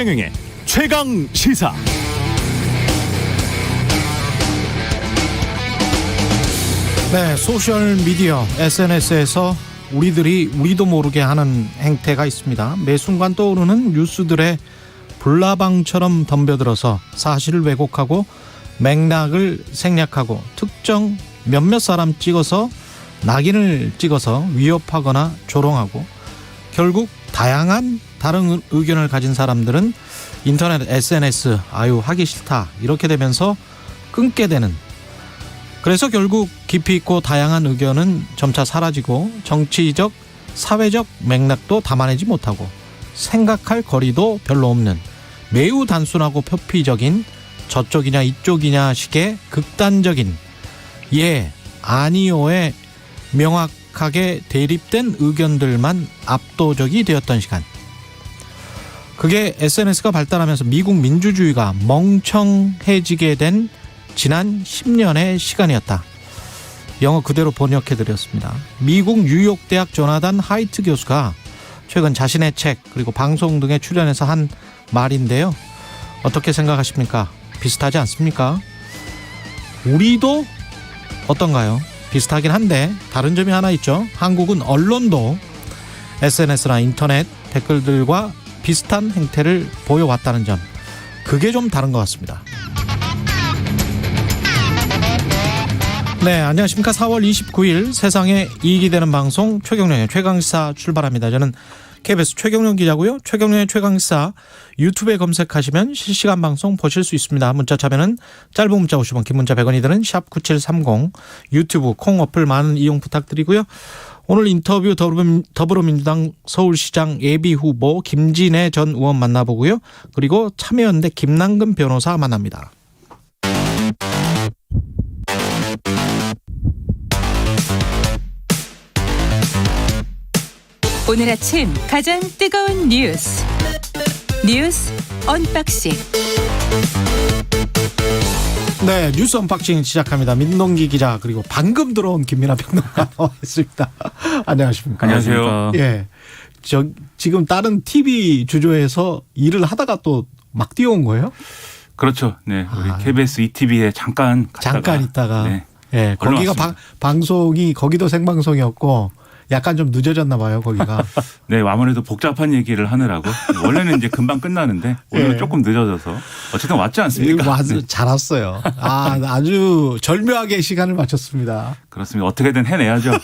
최경영의 최강 시사. 네, 소셜 미디어 SNS에서 우리도 모르게 하는 행태가 있습니다. 매 순간 떠오르는 뉴스들의 불나방처럼 덤벼들어서 사실을 왜곡하고 맥락을 생략하고 특정 몇몇 사람 찍어서 낙인을 찍어서 위협하거나 조롱하고 결국 다양한 다른 의견을 가진 사람들은 인터넷 SNS 하기 싫다 이렇게 되면서 끊게 되는, 그래서 결국 깊이 있고 다양한 의견은 점차 사라지고 정치적, 사회적 맥락도 담아내지 못하고 생각할 거리도 별로 없는 매우 단순하고 표피적인 저쪽이냐 이쪽이냐 식의 극단적인 예, 아니요에 명확하게 대립된 의견들만 압도적이 되었던 시간. 그게 SNS가 발달하면서 미국 민주주의가 멍청해지게 된 지난 10년의 시간이었다. 영어 그대로 번역해드렸습니다. 미국 뉴욕대학 조나단 하이트 교수가 최근 자신의 책 그리고 방송 등에 출연해서 한 말인데요. 어떻게 생각하십니까? 비슷하지 않습니까? 우리도 어떤가요? 비슷하긴 한데 다른 점이 하나 있죠. 한국은 언론도 SNS나 인터넷 댓글들과 비슷한 행태를 보여왔다는 점, 그게 좀 다른 것 같습니다. 네, 안녕하십니까. 4월 29일 세상에 이익이 되는 방송 최경영의 최강시사 출발합니다. 저는 KBS 최경영 기자고요. 최경영의 최강시사 유튜브에 검색하시면 실시간 방송 보실 수 있습니다. 문자 참여는 짧은 문자 50원, 긴 문자 100원이 드는 샵9730 유튜브 콩 어플 많은 이용 부탁드리고요. 오늘 인터뷰 더불어민주당 서울시장 예비후보 김진애 전 의원 만나보고요. 그리고 참여연대 김남근 변호사 만납니다. 오늘 아침 가장 뜨거운 뉴스 언박싱. 네, 뉴스 언박싱 시작합니다. 민동기 기자 그리고 방금 들어온 김민아 평론가 나와있습니다. 안녕하십니까? 안녕하세요. 예, 지금 다른 TV 주조에서 일을 하다가 또 막 뛰어온 거예요? 그렇죠. 네, 우리 KBS ETV에 잠깐 있다가. 네, 예, 거기가 방송이 거기도 생방송이었고 약간 좀 늦어졌나 봐요, 거기가. 네, 아무래도 복잡한 얘기를 하느라고 원래는 이제 금방 끝나는데 오늘 예. 조금 늦어져서 어쨌든 왔지 않습니까? 네. 잘 왔어요. 아주 절묘하게 시간을 맞췄습니다. 그렇습니다. 어떻게든 해내야죠. 네.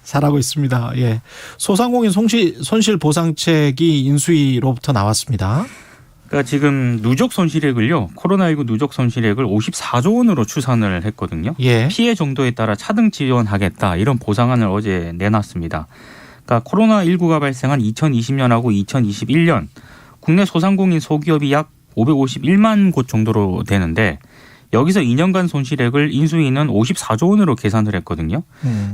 잘하고 있습니다. 예, 소상공인 손실 보상책이 인수위로부터 나왔습니다. 그러니까 지금 누적 손실액을요, 코로나19 누적 손실액을 54조 원으로 추산을 했거든요. 예. 피해 정도에 따라 차등 지원하겠다 이런 보상안을 어제 내놨습니다. 그러니까 코로나19가 발생한 2020년하고 2021년 국내 소상공인 소기업이 약 551만 곳 정도로 되는데 여기서 2년간 손실액을 인수위는 54조 원으로 계산을 했거든요.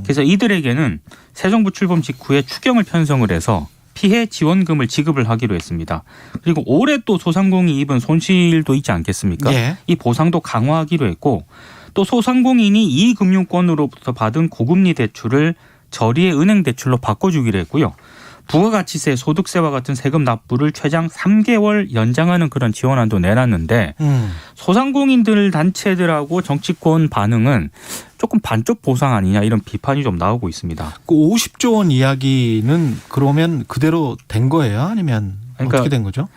그래서 이들에게는 새 정부 출범 직후에 추경을 편성을 해서 피해 지원금을 지급을 하기로 했습니다. 그리고 올해 또 소상공인이 입은 손실도 있지 않겠습니까? 예. 이 보상도 강화하기로 했고 또 소상공인이 이금융권으로부터 받은 고금리 대출을 저리의 은행 대출로 바꿔주기로 했고요. 부가가치세, 소득세와 같은 세금 납부를 최장 3개월 연장하는 그런 지원안도 내놨는데 소상공인들 단체들하고 정치권 반응은 조금 반쪽 보상 아니냐 이런 비판이 좀 나오고 있습니다. 그 50조 원 이야기는 그러면 그대로 된 거예요? 아니면 그러니까 어떻게 된 거죠?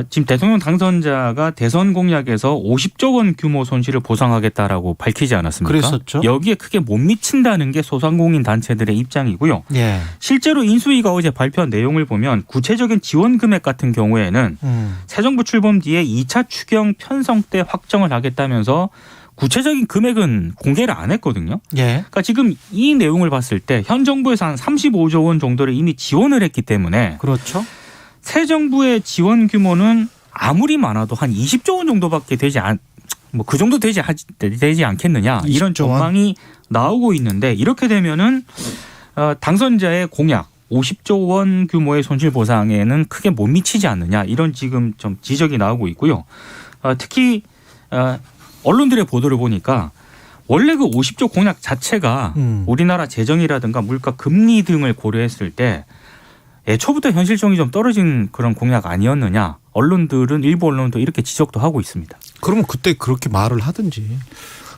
지금 대통령 당선자가 대선 공약에서 50조 원 규모 손실을 보상하겠다라고 밝히지 않았습니까? 그랬었죠. 여기에 크게 못 미친다는 게 소상공인 단체들의 입장이고요. 예. 실제로 인수위가 어제 발표한 내용을 보면 구체적인 지원 금액 같은 경우에는 새 정부 출범 뒤에 2차 추경 편성 때 확정을 하겠다면서 구체적인 금액은 공개를 안 했거든요. 예. 그러니까 지금 이 내용을 봤을 때 현 정부에서 한 35조 원 정도를 이미 지원을 했기 때문에 그렇죠. 새 정부의 지원 규모는 아무리 많아도 한 20조 원 정도밖에 되지 그 정도 되지 않겠느냐 이런 20조 원? 전망이 나오고 있는데 이렇게 되면은 당선자의 공약 50조 원 규모의 손실 보상에는 크게 못 미치지 않느냐 이런 지금 좀 지적이 나오고 있고요. 특히 언론들의 보도를 보니까 원래 그 50조 공약 자체가 우리나라 재정이라든가 물가 금리 등을 고려했을 때 애초부터 현실성이 좀 떨어진 그런 공약 아니었느냐. 언론들은 일부 언론도 이렇게 지적도 하고 있습니다. 그러면 그때 그렇게 말을 하든지.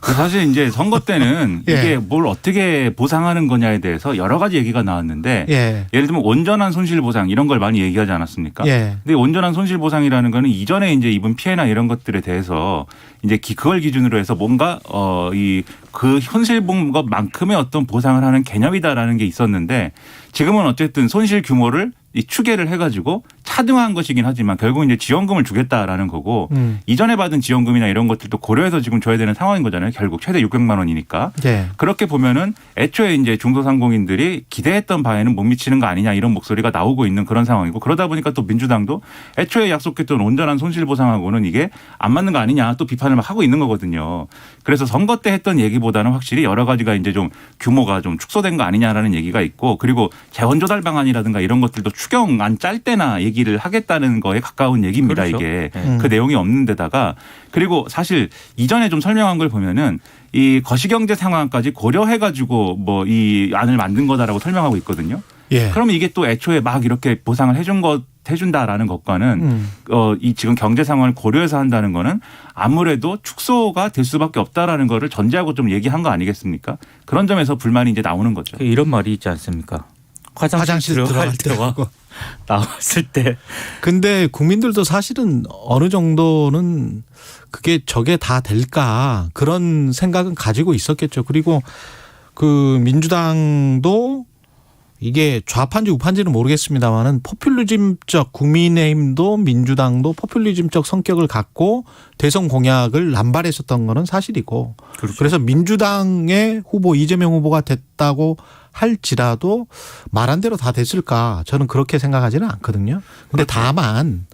사실 이제 선거 때는 예. 이게 뭘 어떻게 보상하는 거냐에 대해서 여러 가지 얘기가 나왔는데 예. 예를 들면 온전한 손실 보상 이런 걸 많이 얘기하지 않았습니까? 예. 근데 온전한 손실 보상이라는 거는 이전에 이제 입은 피해나 이런 것들에 대해서 이제 그걸 기준으로 해서 뭔가 그 현실 본 것만큼의 어떤 보상을 하는 개념이다라는 게 있었는데 지금은 어쨌든 손실 규모를 이 추계를 해가지고 차등한 것이긴 하지만 결국 이제 지원금을 주겠다라는 거고 이전에 받은 지원금이나 이런 것들도 고려해서 지금 줘야 되는 상황인 거잖아요. 결국 최대 600만 원이니까. 예. 그렇게 보면은 애초에 이제 중소상공인들이 기대했던 바에는 못 미치는 거 아니냐 이런 목소리가 나오고 있는 그런 상황이고 그러다 보니까 또 민주당도 애초에 약속했던 온전한 손실 보상하고는 이게 안 맞는 거 아니냐 또 비판을 막 하고 있는 거거든요. 그래서 선거 때 했던 얘기보다는 확실히 여러 가지가 이제 좀 규모가 좀 축소된 거 아니냐라는 얘기가 있고 그리고 재원 조달 방안이라든가 이런 것들도 추경안 짤 때나 얘기를 하겠다는 거에 가까운 얘기입니다. 그렇죠. 이게 그 내용이 없는 데다가 그리고 사실 이전에 좀 설명한 걸 보면은 이 거시경제 상황까지 고려해가지고 뭐 이 안을 만든 거다라고 설명하고 있거든요. 예. 그러면 이게 또 애초에 막 이렇게 보상을 해준다라는 것과는 이 지금 경제 상황을 고려해서 한다는 거는 아무래도 축소가 될 수밖에 없다라는 거를 전제하고 좀 얘기한 거 아니겠습니까? 그런 점에서 불만이 이제 나오는 거죠. 이런 말이 있지 않습니까? 화장실 들어갈 때와 나왔을 때. 근데 국민들도 사실은 어느 정도는 그게 저게 다 될까 그런 생각은 가지고 있었겠죠. 그리고 그 민주당도 이게 좌파인지 우파인지는 모르겠습니다만은 포퓰리즘적 국민의힘도 민주당도 포퓰리즘적 성격을 갖고 대선 공약을 남발했었던 거는 사실이고 그렇죠. 그래서 민주당의 후보 이재명 후보가 됐다고 할지라도 말한 대로 다 됐을까 저는 그렇게 생각하지는 않거든요. 근데 다만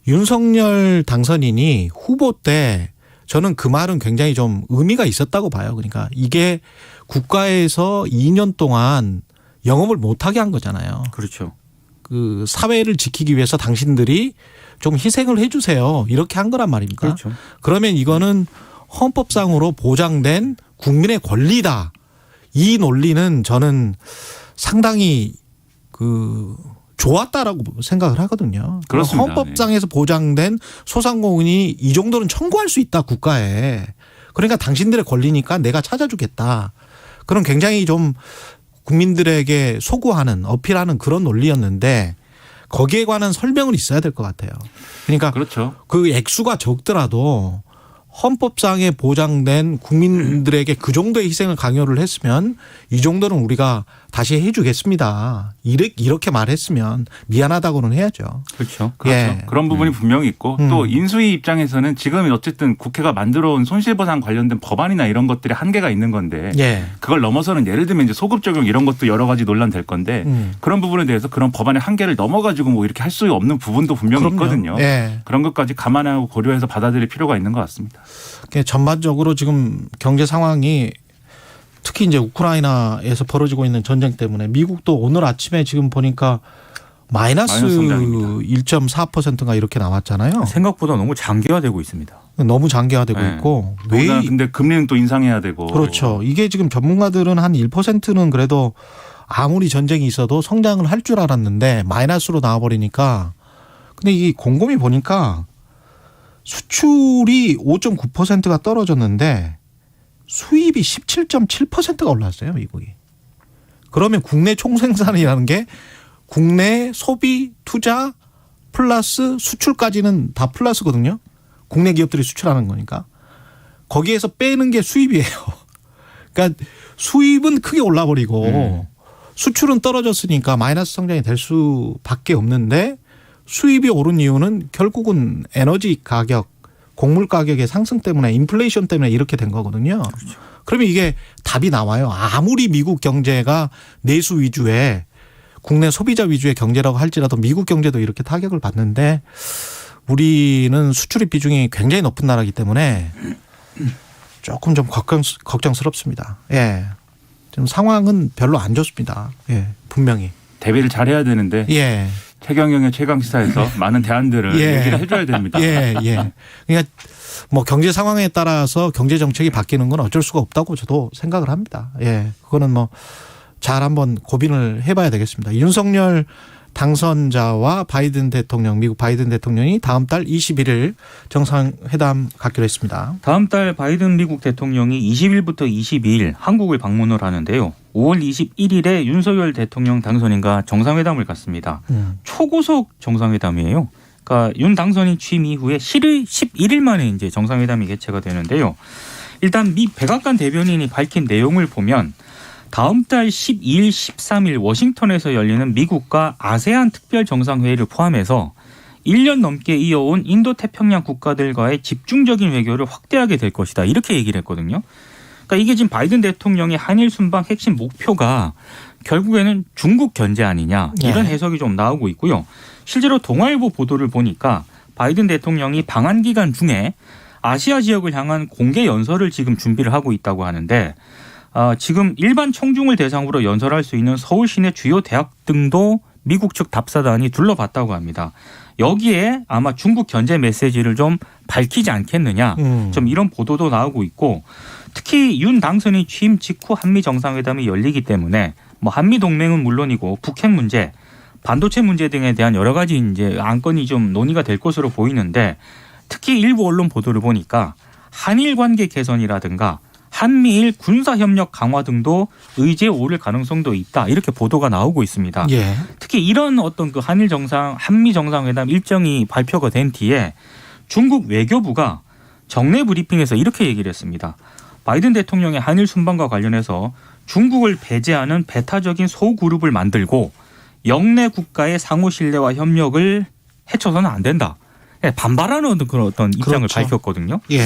윤석열 당선인이 후보 때 저는 그 말은 굉장히 좀 의미가 있었다고 봐요. 그러니까 이게 국가에서 2년 동안 영업을 못하게 한 거잖아요. 그렇죠. 그 사회를 지키기 위해서 당신들이 좀 희생을 해 주세요. 이렇게 한 거란 말입니다. 그렇죠. 그러면 이거는 헌법상으로 보장된 국민의 권리다. 이 논리는 저는 상당히 그 좋았다라고 생각을 하거든요. 그렇습니다. 헌법상에서 보장된 소상공인이 이 정도는 청구할 수 있다 국가에. 그러니까 당신들의 권리니까 내가 찾아주겠다. 그런 굉장히 좀 국민들에게 소구하는 어필하는 그런 논리였는데 거기에 관한 설명은 있어야 될 것 같아요. 그러니까 그렇죠. 그 액수가 적더라도 헌법상에 보장된 국민들에게 그 정도의 희생을 강요를 했으면 이 정도는 우리가 다시 해 주겠습니다. 이렇게 말했으면 미안하다고는 해야죠. 그렇죠. 그렇죠. 예. 그런 부분이 분명히 있고 또 인수위 입장에서는 지금 어쨌든 국회가 만들어온 손실보상 관련된 법안이나 이런 것들이 한계가 있는 건데 예. 그걸 넘어서는 예를 들면 이제 소급 적용 이런 것도 여러 가지 논란될 건데 그런 부분에 대해서 그런 법안의 한계를 넘어가지고 뭐 이렇게 할 수 없는 부분도 분명히 그럼요. 있거든요. 예. 그런 것까지 감안하고 고려해서 받아들일 필요가 있는 것 같습니다. 전반적으로 지금 경제 상황이 특히 이제 우크라이나에서 벌어지고 있는 전쟁 때문에 미국도 오늘 아침에 지금 보니까 마이너스 성장입니다. 1.4%가 이렇게 나왔잖아요. 생각보다 너무 장기화되고 있습니다. 너무 장기화되고 네. 있고 더구나 근데 금리는 또 인상해야 되고 그렇죠. 이게 지금 전문가들은 한 1%는 그래도 아무리 전쟁이 있어도 성장을 할 줄 알았는데 마이너스로 나와버리니까 근데 이 곰곰이 보니까 수출이 5.9%가 떨어졌는데 수입이 17.7%가 올랐어요, 미국이. 그러면 국내 총생산이라는 게 국내 소비, 투자 플러스 수출까지는 다 플러스거든요. 국내 기업들이 수출하는 거니까. 거기에서 빼는 게 수입이에요. 그러니까 수입은 크게 올라버리고 수출은 떨어졌으니까 마이너스 성장이 될 수밖에 없는데 수입이 오른 이유는 결국은 에너지 가격, 곡물 가격의 상승 때문에 인플레이션 때문에 이렇게 된 거거든요. 그렇죠. 그러면 이게 답이 나와요. 아무리 미국 경제가 내수 위주의 국내 소비자 위주의 경제라고 할지라도 미국 경제도 이렇게 타격을 받는데 우리는 수출입 비중이 굉장히 높은 나라이기 때문에 조금 좀 걱정스럽습니다. 예. 지금 상황은 별로 안 좋습니다. 예. 분명히. 대비를 잘해야 되는데 예. 최경영의 최강시사에서 많은 대안들을 예. 얘기를 해줘야 됩니다. 예, 예. 그러니까 뭐 경제 상황에 따라서 경제 정책이 바뀌는 건 어쩔 수가 없다고 저도 생각을 합니다. 예. 그거는 뭐 잘 한번 고민을 해봐야 되겠습니다. 윤석열 당선자와 바이든 대통령, 미국 바이든 대통령이 다음 달 21일 정상회담 갖기로 했습니다. 다음 달 바이든 미국 대통령이 20일부터 22일 한국을 방문을 하는데요. 5월 21일에 윤석열 대통령 당선인과 정상회담을 갖습니다. 초고속 정상회담이에요. 그러니까 윤 당선인 취임 이후에 11일 만에 이제 정상회담이 개최가 되는데요. 일단 미 백악관 대변인이 밝힌 내용을 보면 다음 달 12일, 13일 워싱턴에서 열리는 미국과 아세안 특별 정상회의를 포함해서 1년 넘게 이어온 인도태평양 국가들과의 집중적인 외교를 확대하게 될 것이다. 이렇게 얘기를 했거든요. 그러니까 이게 지금 바이든 대통령의 한일 순방 핵심 목표가 결국에는 중국 견제 아니냐 이런 해석이 좀 나오고 있고요. 실제로 동아일보 보도를 보니까 바이든 대통령이 방한 기간 중에 아시아 지역을 향한 공개 연설을 지금 준비를 하고 있다고 하는데 지금 일반 청중을 대상으로 연설할 수 있는 서울 시내 주요 대학 등도 미국 측 답사단이 둘러봤다고 합니다. 여기에 아마 중국 견제 메시지를 좀 밝히지 않겠느냐 좀 이런 보도도 나오고 있고 특히 윤 당선인 취임 직후 한미 정상회담이 열리기 때문에 뭐 한미 동맹은 물론이고 북핵 문제, 반도체 문제 등에 대한 여러 가지 이제 안건이 좀 논의가 될 것으로 보이는데 특히 일부 언론 보도를 보니까 한일 관계 개선이라든가 한미일 군사협력 강화 등도 의제에 오를 가능성도 있다. 이렇게 보도가 나오고 있습니다. 예. 특히 이런 어떤 그 한미 정상회담 일정이 발표가 된 뒤에 중국 외교부가 정례 브리핑에서 이렇게 얘기를 했습니다. 바이든 대통령의 한일 순방과 관련해서 중국을 배제하는 배타적인 소그룹을 만들고 영내 국가의 상호 신뢰와 협력을 해쳐서는 안 된다. 반발하는 그런 어떤 입장을 그렇죠. 밝혔거든요. 예.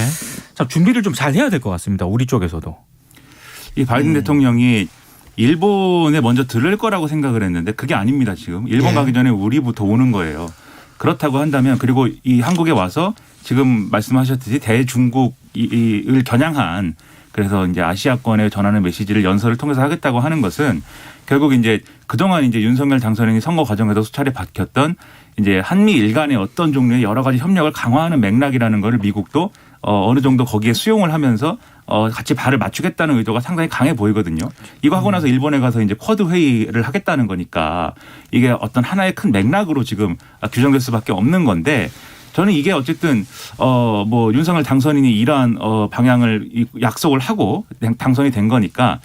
참 준비를 좀 잘 해야 될 것 같습니다. 우리 쪽에서도. 이 바이든 대통령이 일본에 먼저 들을 거라고 생각을 했는데 그게 아닙니다. 지금 일본 예. 가기 전에 우리부터 오는 거예요. 그렇다고 한다면 그리고 이 한국에 와서 지금 말씀하셨듯이 대중국을 겨냥한 그래서 이제 아시아권에 전하는 메시지를 연설을 통해서 하겠다고 하는 것은 결국 이제 그동안 이제 윤석열 당선인이 선거 과정에서 수차례 밝혔던 이제 한미일 간의 어떤 종류의 여러 가지 협력을 강화하는 맥락이라는 거를 미국도 어느 정도 거기에 수용을 하면서 같이 발을 맞추겠다는 의도가 상당히 강해 보이거든요. 이거 하고 나서 일본에 가서 이제 쿼드 회의를 하겠다는 거니까 이게 어떤 하나의 큰 맥락으로 지금 규정될 수밖에 없는 건데 저는 이게 어쨌든 뭐 윤석열 당선인이 이러한 방향을 약속을 하고 당선이 된 거니까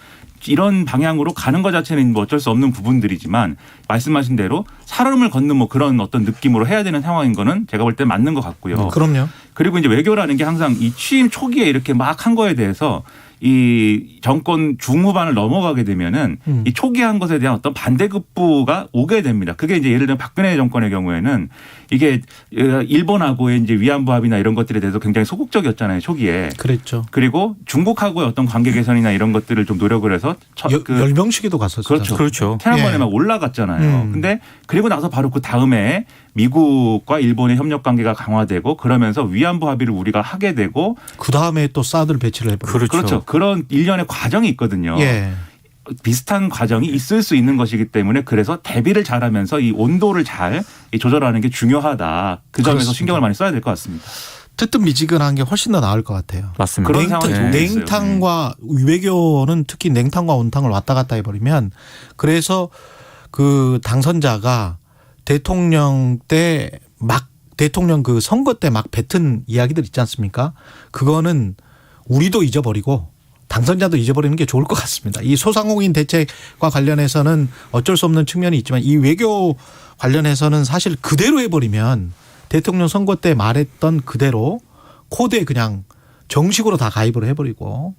이런 방향으로 가는 것 자체는 뭐 어쩔 수 없는 부분들이지만 말씀하신 대로 살얼음을 걷는 뭐 그런 어떤 느낌으로 해야 되는 상황인 거는 제가 볼 때 맞는 것 같고요. 그럼요. 그리고 이제 외교라는 게 항상 이 취임 초기에 이렇게 막 한 거에 대해서 이 정권 중후반을 넘어가게 되면은 이 초기에 한 것에 대한 어떤 반대급부가 오게 됩니다. 그게 이제 예를 들면 박근혜 정권의 경우에는 이게 일본하고의 이제 위안부 합의나 이런 것들에 대해서 굉장히 소극적이었잖아요. 초기에. 그랬죠. 그리고 중국하고의 어떤 관계 개선이나 이런 것들을 좀 노력을 해서 열병식에도 갔었죠. 그렇죠. 지난번에 예. 막 올라갔잖아요. 근데 그리고 나서 바로 그 다음에 미국과 일본의 협력 관계가 강화되고 그러면서 위안부 합의를 우리가 하게 되고 그 다음에 또 사드를 배치를 해버렸죠. 그렇죠. 그런 일련의 과정이 있거든요. 예. 비슷한 과정이 있을 수 있는 것이기 때문에 그래서 대비를 잘하면서 이 온도를 잘 조절하는 게 중요하다. 그 점에서 그렇습니다. 신경을 많이 써야 될 것 같습니다. 뜨뜻미지근한 게 훨씬 더 나을 것 같아요. 맞습니다. 그런 상황이 좋은 게 있어요. 냉탕과 외교는 특히 냉탕과 온탕을 왔다 갔다 해버리면 그래서 그 당선자가 대통령 때 막 대통령 그 선거 때 막 뱉은 이야기들 있지 않습니까? 그거는 우리도 잊어버리고 당선자도 잊어버리는 게 좋을 것 같습니다. 이 소상공인 대책과 관련해서는 어쩔 수 없는 측면이 있지만 이 외교 관련해서는 사실 그대로 해버리면 대통령 선거 때 말했던 그대로 코드에 그냥 정식으로 다 가입을 해버리고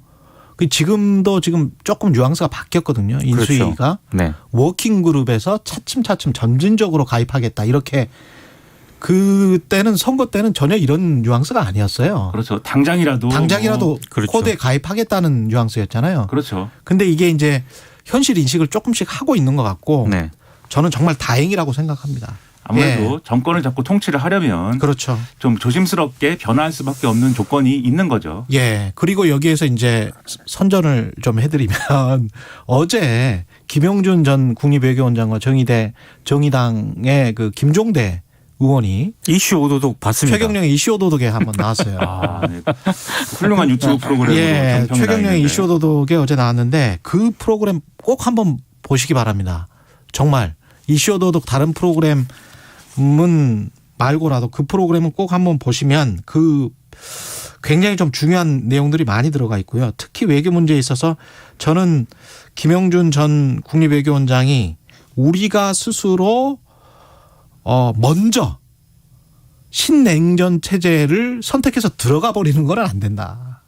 지금도 지금 조금 뉘앙스가 바뀌었거든요. 인수위가. 그렇죠. 네. 워킹그룹에서 차츰차츰 점진적으로 가입하겠다. 이렇게 그때는 선거 때는 전혀 이런 뉘앙스가 아니었어요. 그렇죠. 당장이라도 그렇죠. 코드에 가입하겠다는 뉘앙스였잖아요. 그렇죠. 근데 이게 이제 현실 인식을 조금씩 하고 있는 것 같고 네. 저는 정말 다행이라고 생각합니다. 아무래도 예. 정권을 잡고 통치를 하려면 그렇죠. 좀 조심스럽게 변화할 수밖에 없는 조건이 있는 거죠. 예. 그리고 여기에서 이제 선전을 좀 해드리면 어제 김용준 전 국립외교원장과 정의당의 그 김종대 의원이 이슈 오도독 봤습니다. 최경영의 이슈 오도독에 한번 나왔어요. 네. 훌륭한 유튜브 프로그램으로 예. 정평이 최경영의 나있는데. 이슈 오도독에 어제 나왔는데 그 프로그램 꼭 한번 보시기 바랍니다. 정말 이슈도덕 다른 프로그램은 말고라도 그 프로그램은 꼭 한번 보시면 그 굉장히 좀 중요한 내용들이 많이 들어가 있고요. 특히 외교 문제에 있어서 저는 김영준 전 국립외교원장이 우리가 스스로 먼저 신냉전 체제를 선택해서 들어가 버리는 건 안 된다.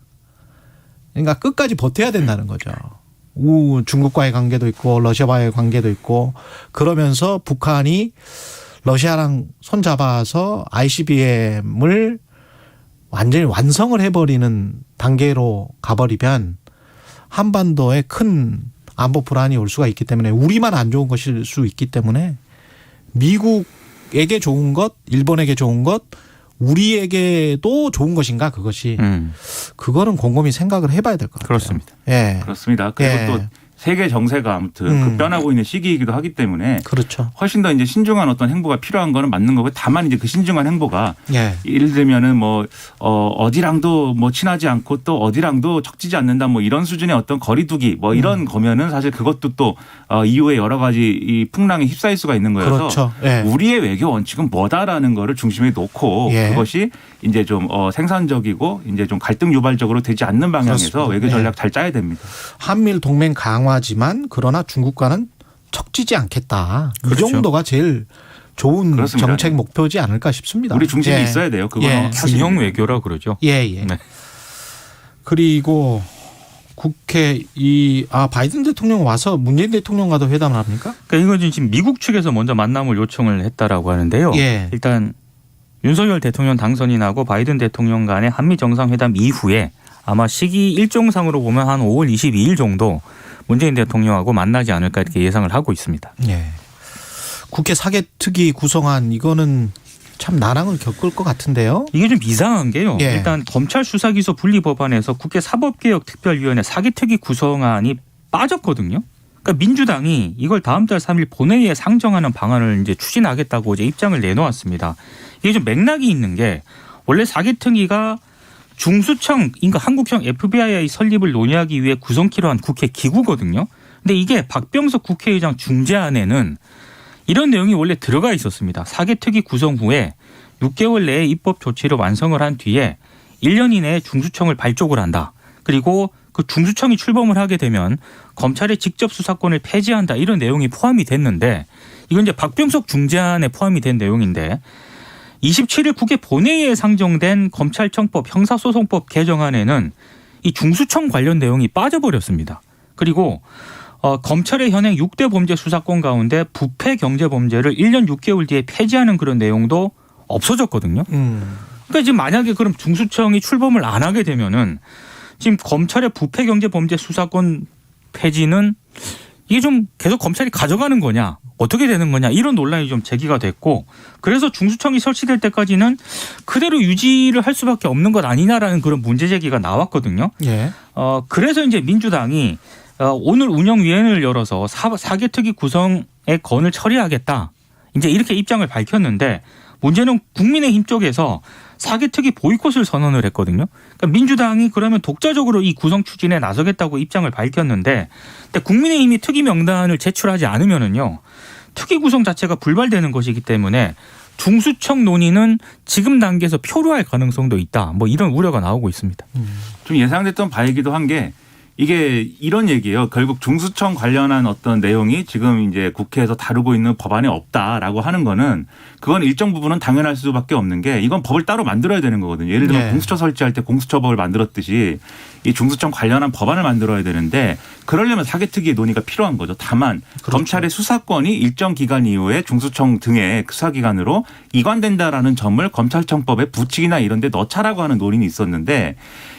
그러니까 끝까지 버텨야 된다는 거죠. 중국과의 관계도 있고 러시아와의 관계도 있고 그러면서 북한이 러시아랑 손잡아서 ICBM을 완전히 완성을 해버리는 단계로 가버리면 한반도에 큰 안보 불안이 올 수가 있기 때문에 우리만 안 좋은 것일 수 있기 때문에 미국에게 좋은 것, 일본에게 좋은 것, 우리에게도 좋은 것인가 그것이 그거는 곰곰이 생각을 해봐야 될 것 같아요. 그렇습니다. 예. 그렇습니다. 그리고 예. 또 세계 정세가 아무튼 급변하고 있는 시기이기도 하기 때문에 그렇죠. 훨씬 더 이제 신중한 어떤 행보가 필요한 거는 맞는 거고 다만 이제 그 신중한 행보가 예. 예를 들면은 뭐 어디랑도 뭐 친하지 않고 또 어디랑도 척지지 않는다 뭐 이런 수준의 어떤 거리두기 뭐 이런 거면은 사실 그것도 또 이후에 여러 가지 이 풍랑에 휩싸일 수가 있는 거여서 그렇죠. 예. 우리의 외교 원칙은 뭐다라는 거를 중심에 놓고 예. 그것이 이제 좀 생산적이고 이제 좀 갈등 유발적으로 되지 않는 방향에서 그렇습니다. 외교 전략 예. 잘 짜야 됩니다. 한미일 동맹 강화지만 그러나 중국과는 척지지 않겠다. 그렇죠. 이 정도가 제일 좋은 그렇습니다. 정책 목표지 않을까 싶습니다. 우리 중심이 예. 있어야 돼요. 그거는 예. 균형 외교라 그러죠. 예, 예. 네. 그리고 국회 바이든 대통령 와서 문재인 대통령과도 회담을 합니까? 그러니까 이건 지금 미국 측에서 먼저 만남을 요청을 했다라고 하는데요. 예. 일단 윤석열 대통령 당선이 나고 바이든 대통령 간의 한미 정상회담 이후에 아마 시기 일정상으로 보면 한 5월 22일 정도 문재인 대통령하고 만나지 않을까 이렇게 예상을 하고 있습니다. 예. 국회 사개특위 구성안 이거는 참 난항을 겪을 것 같은데요. 이게 좀 이상한 게요. 예. 일단 검찰 수사기소 분리 법안에서 국회 사법개혁특별위원회 사개특위 구성안이 빠졌거든요. 그러니까 민주당이 이걸 다음 달 3일 본회의에 상정하는 방안을 이제 추진하겠다고 이제 입장을 내놓았습니다. 이게 좀 맥락이 있는 게 원래 사개특위가 중수청, 그러니까 한국형 FBI 설립을 논의하기 위해 구성키로 한 국회 기구거든요. 근데 이게 박병석 국회의장 중재안에는 이런 내용이 원래 들어가 있었습니다. 사개특위 구성 후에 6개월 내에 입법 조치를 완성을 한 뒤에 1년 이내에 중수청을 발족을 한다. 그리고 그 중수청이 출범을 하게 되면 검찰의 직접 수사권을 폐지한다. 이런 내용이 포함이 됐는데 이건 이제 박병석 중재안에 포함이 된 내용인데 27일 국회 본회의에 상정된 검찰청법 형사소송법 개정안에는 이 중수청 관련 내용이 빠져버렸습니다. 그리고 검찰의 현행 6대 범죄 수사권 가운데 부패 경제 범죄를 1년 6개월 뒤에 폐지하는 그런 내용도 없어졌거든요. 그러니까 지금 만약에 그럼 중수청이 출범을 안 하게 되면은 지금 검찰의 부패 경제 범죄 수사권 폐지는 이게 좀 계속 검찰이 가져가는 거냐 어떻게 되는 거냐 이런 논란이 좀 제기가 됐고 그래서 중수청이 설치될 때까지는 그대로 유지를 할 수밖에 없는 것 아니냐라는 그런 문제 제기가 나왔거든요. 예. 그래서 이제 민주당이 오늘 운영위원회를 열어서 사개특위 구성의 건을 처리하겠다. 이제 이렇게 입장을 밝혔는데 문제는 국민의힘 쪽에서 사개특위 보이콧을 선언을 했거든요. 그러니까 민주당이 그러면 독자적으로 이 구성 추진에 나서겠다고 입장을 밝혔는데 근데 국민의힘이 특위 명단을 제출하지 않으면은요. 특위 구성 자체가 불발되는 것이기 때문에 중수청 논의는 지금 단계에서 표류할 가능성도 있다. 뭐 이런 우려가 나오고 있습니다. 좀 예상됐던 바이기도 한 게 이게 이런 얘기예요. 결국 중수청 관련한 어떤 내용이 지금 이제 국회에서 다루고 있는 법안에 없다라고 하는 거는 그건 일정 부분은 당연할 수밖에 없는 게 이건 법을 따로 만들어야 되는 거거든요. 예를 들면 네. 공수처 설치할 때 공수처법을 만들었듯이 이 중수청 관련한 법안을 만들어야 되는데 그러려면 사개특위의 논의가 필요한 거죠. 다만 그렇죠. 검찰의 수사권이 일정 기간 이후에 중수청 등의 수사기관으로 이관된다라는 점을 검찰청법에 부칙이나 이런 데 넣자라고 하는 논의는 있었는데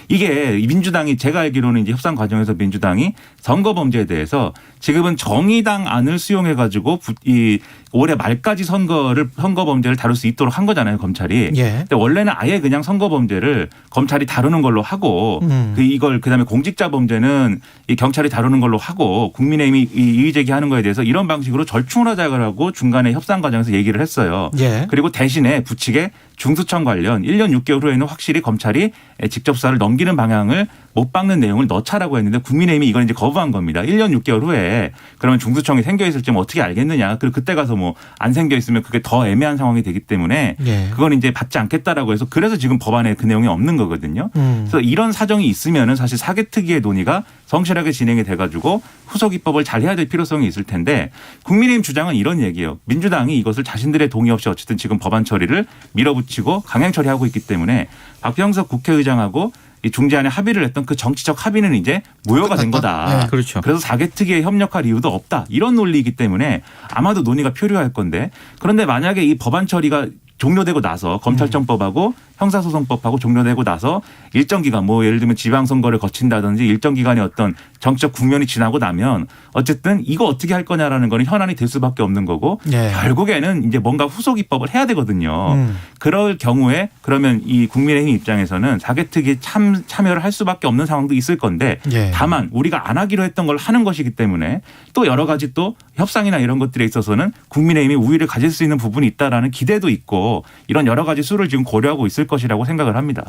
이게 민주당이 제가 알기로는 이제 협상 과정에서 민주당이 선거범죄에 대해서 지금은 정의당 안을 수용해 가지고 이 올해 말까지 선거범죄를 다룰 수 있도록 한 거잖아요, 검찰이. 예. 근데 원래는 아예 그냥 선거범죄를 검찰이 다루는 걸로 하고 이걸 그다음에 공직자 범죄는 이 경찰이 다루는 걸로 하고 국민의힘이 이의 제기하는 거에 대해서 이런 방식으로 절충을 하자고 중간에 협상 과정에서 얘기를 했어요. 예. 그리고 대신에 부칙에 중수청 관련 1년 6개월 후에는 확실히 검찰이 직접 수사를 넘기는 방향을 못 박는 내용을 넣자라고 했는데 국민의힘이 이걸 이제 거부한 겁니다. 1년 6개월 후에 있는데 그러면 중수청이 생겨 있을지 어떻게 알겠느냐. 그리고 그때 가서 뭐 안 생겨 있으면 그게 더 애매한 상황이 되기 때문에 예. 그건 이제 받지 않겠다라고 해서 그래서 지금 법안에 그 내용이 없는 거거든요. 그래서 이런 사정이 있으면은 사실 사개특위의 논의가 성실하게 진행이 돼가지고 후속 입법을 잘 해야 될 필요성이 있을 텐데 국민의힘 주장은 이런 얘기예요. 민주당이 이것을 자신들의 동의 없이 어쨌든 지금 법안 처리를 밀어붙이고 강행 처리하고 있기 때문에 박병석 국회의장하고 이 중재안에 합의를 했던 그 정치적 합의는 이제 무효가 된 거다. 네. 그렇죠. 그래서 사개특위에 협력할 이유도 없다. 이런 논리이기 때문에 아마도 논의가 필요할 건데 그런데 만약에 이 법안 처리가 종료되고 나서 검찰청법하고 형사소송법하고 종료되고 나서 일정 기간 뭐 예를 들면 지방선거를 거친다든지 일정 기간의 어떤 정치적 국면이 지나고 나면 어쨌든 이거 어떻게 할 거냐라는 거는 현안이 될 수밖에 없는 거고 예. 결국에는 이제 뭔가 후속 입법을 해야 되거든요. 그럴 경우에 그러면 이 국민의힘 입장에서는 사개특위에 참여를 할 수밖에 없는 상황도 있을 건데 예. 다만 우리가 안 하기로 했던 걸 하는 것이기 때문에 또 여러 가지 또 협상이나 이런 것들에 있어서는 국민의힘이 우위를 가질 수 있는 부분이 있다라는 기대도 있고 이런 여러 가지 수를 지금 고려하고 있을 것이라고 생각을 합니다.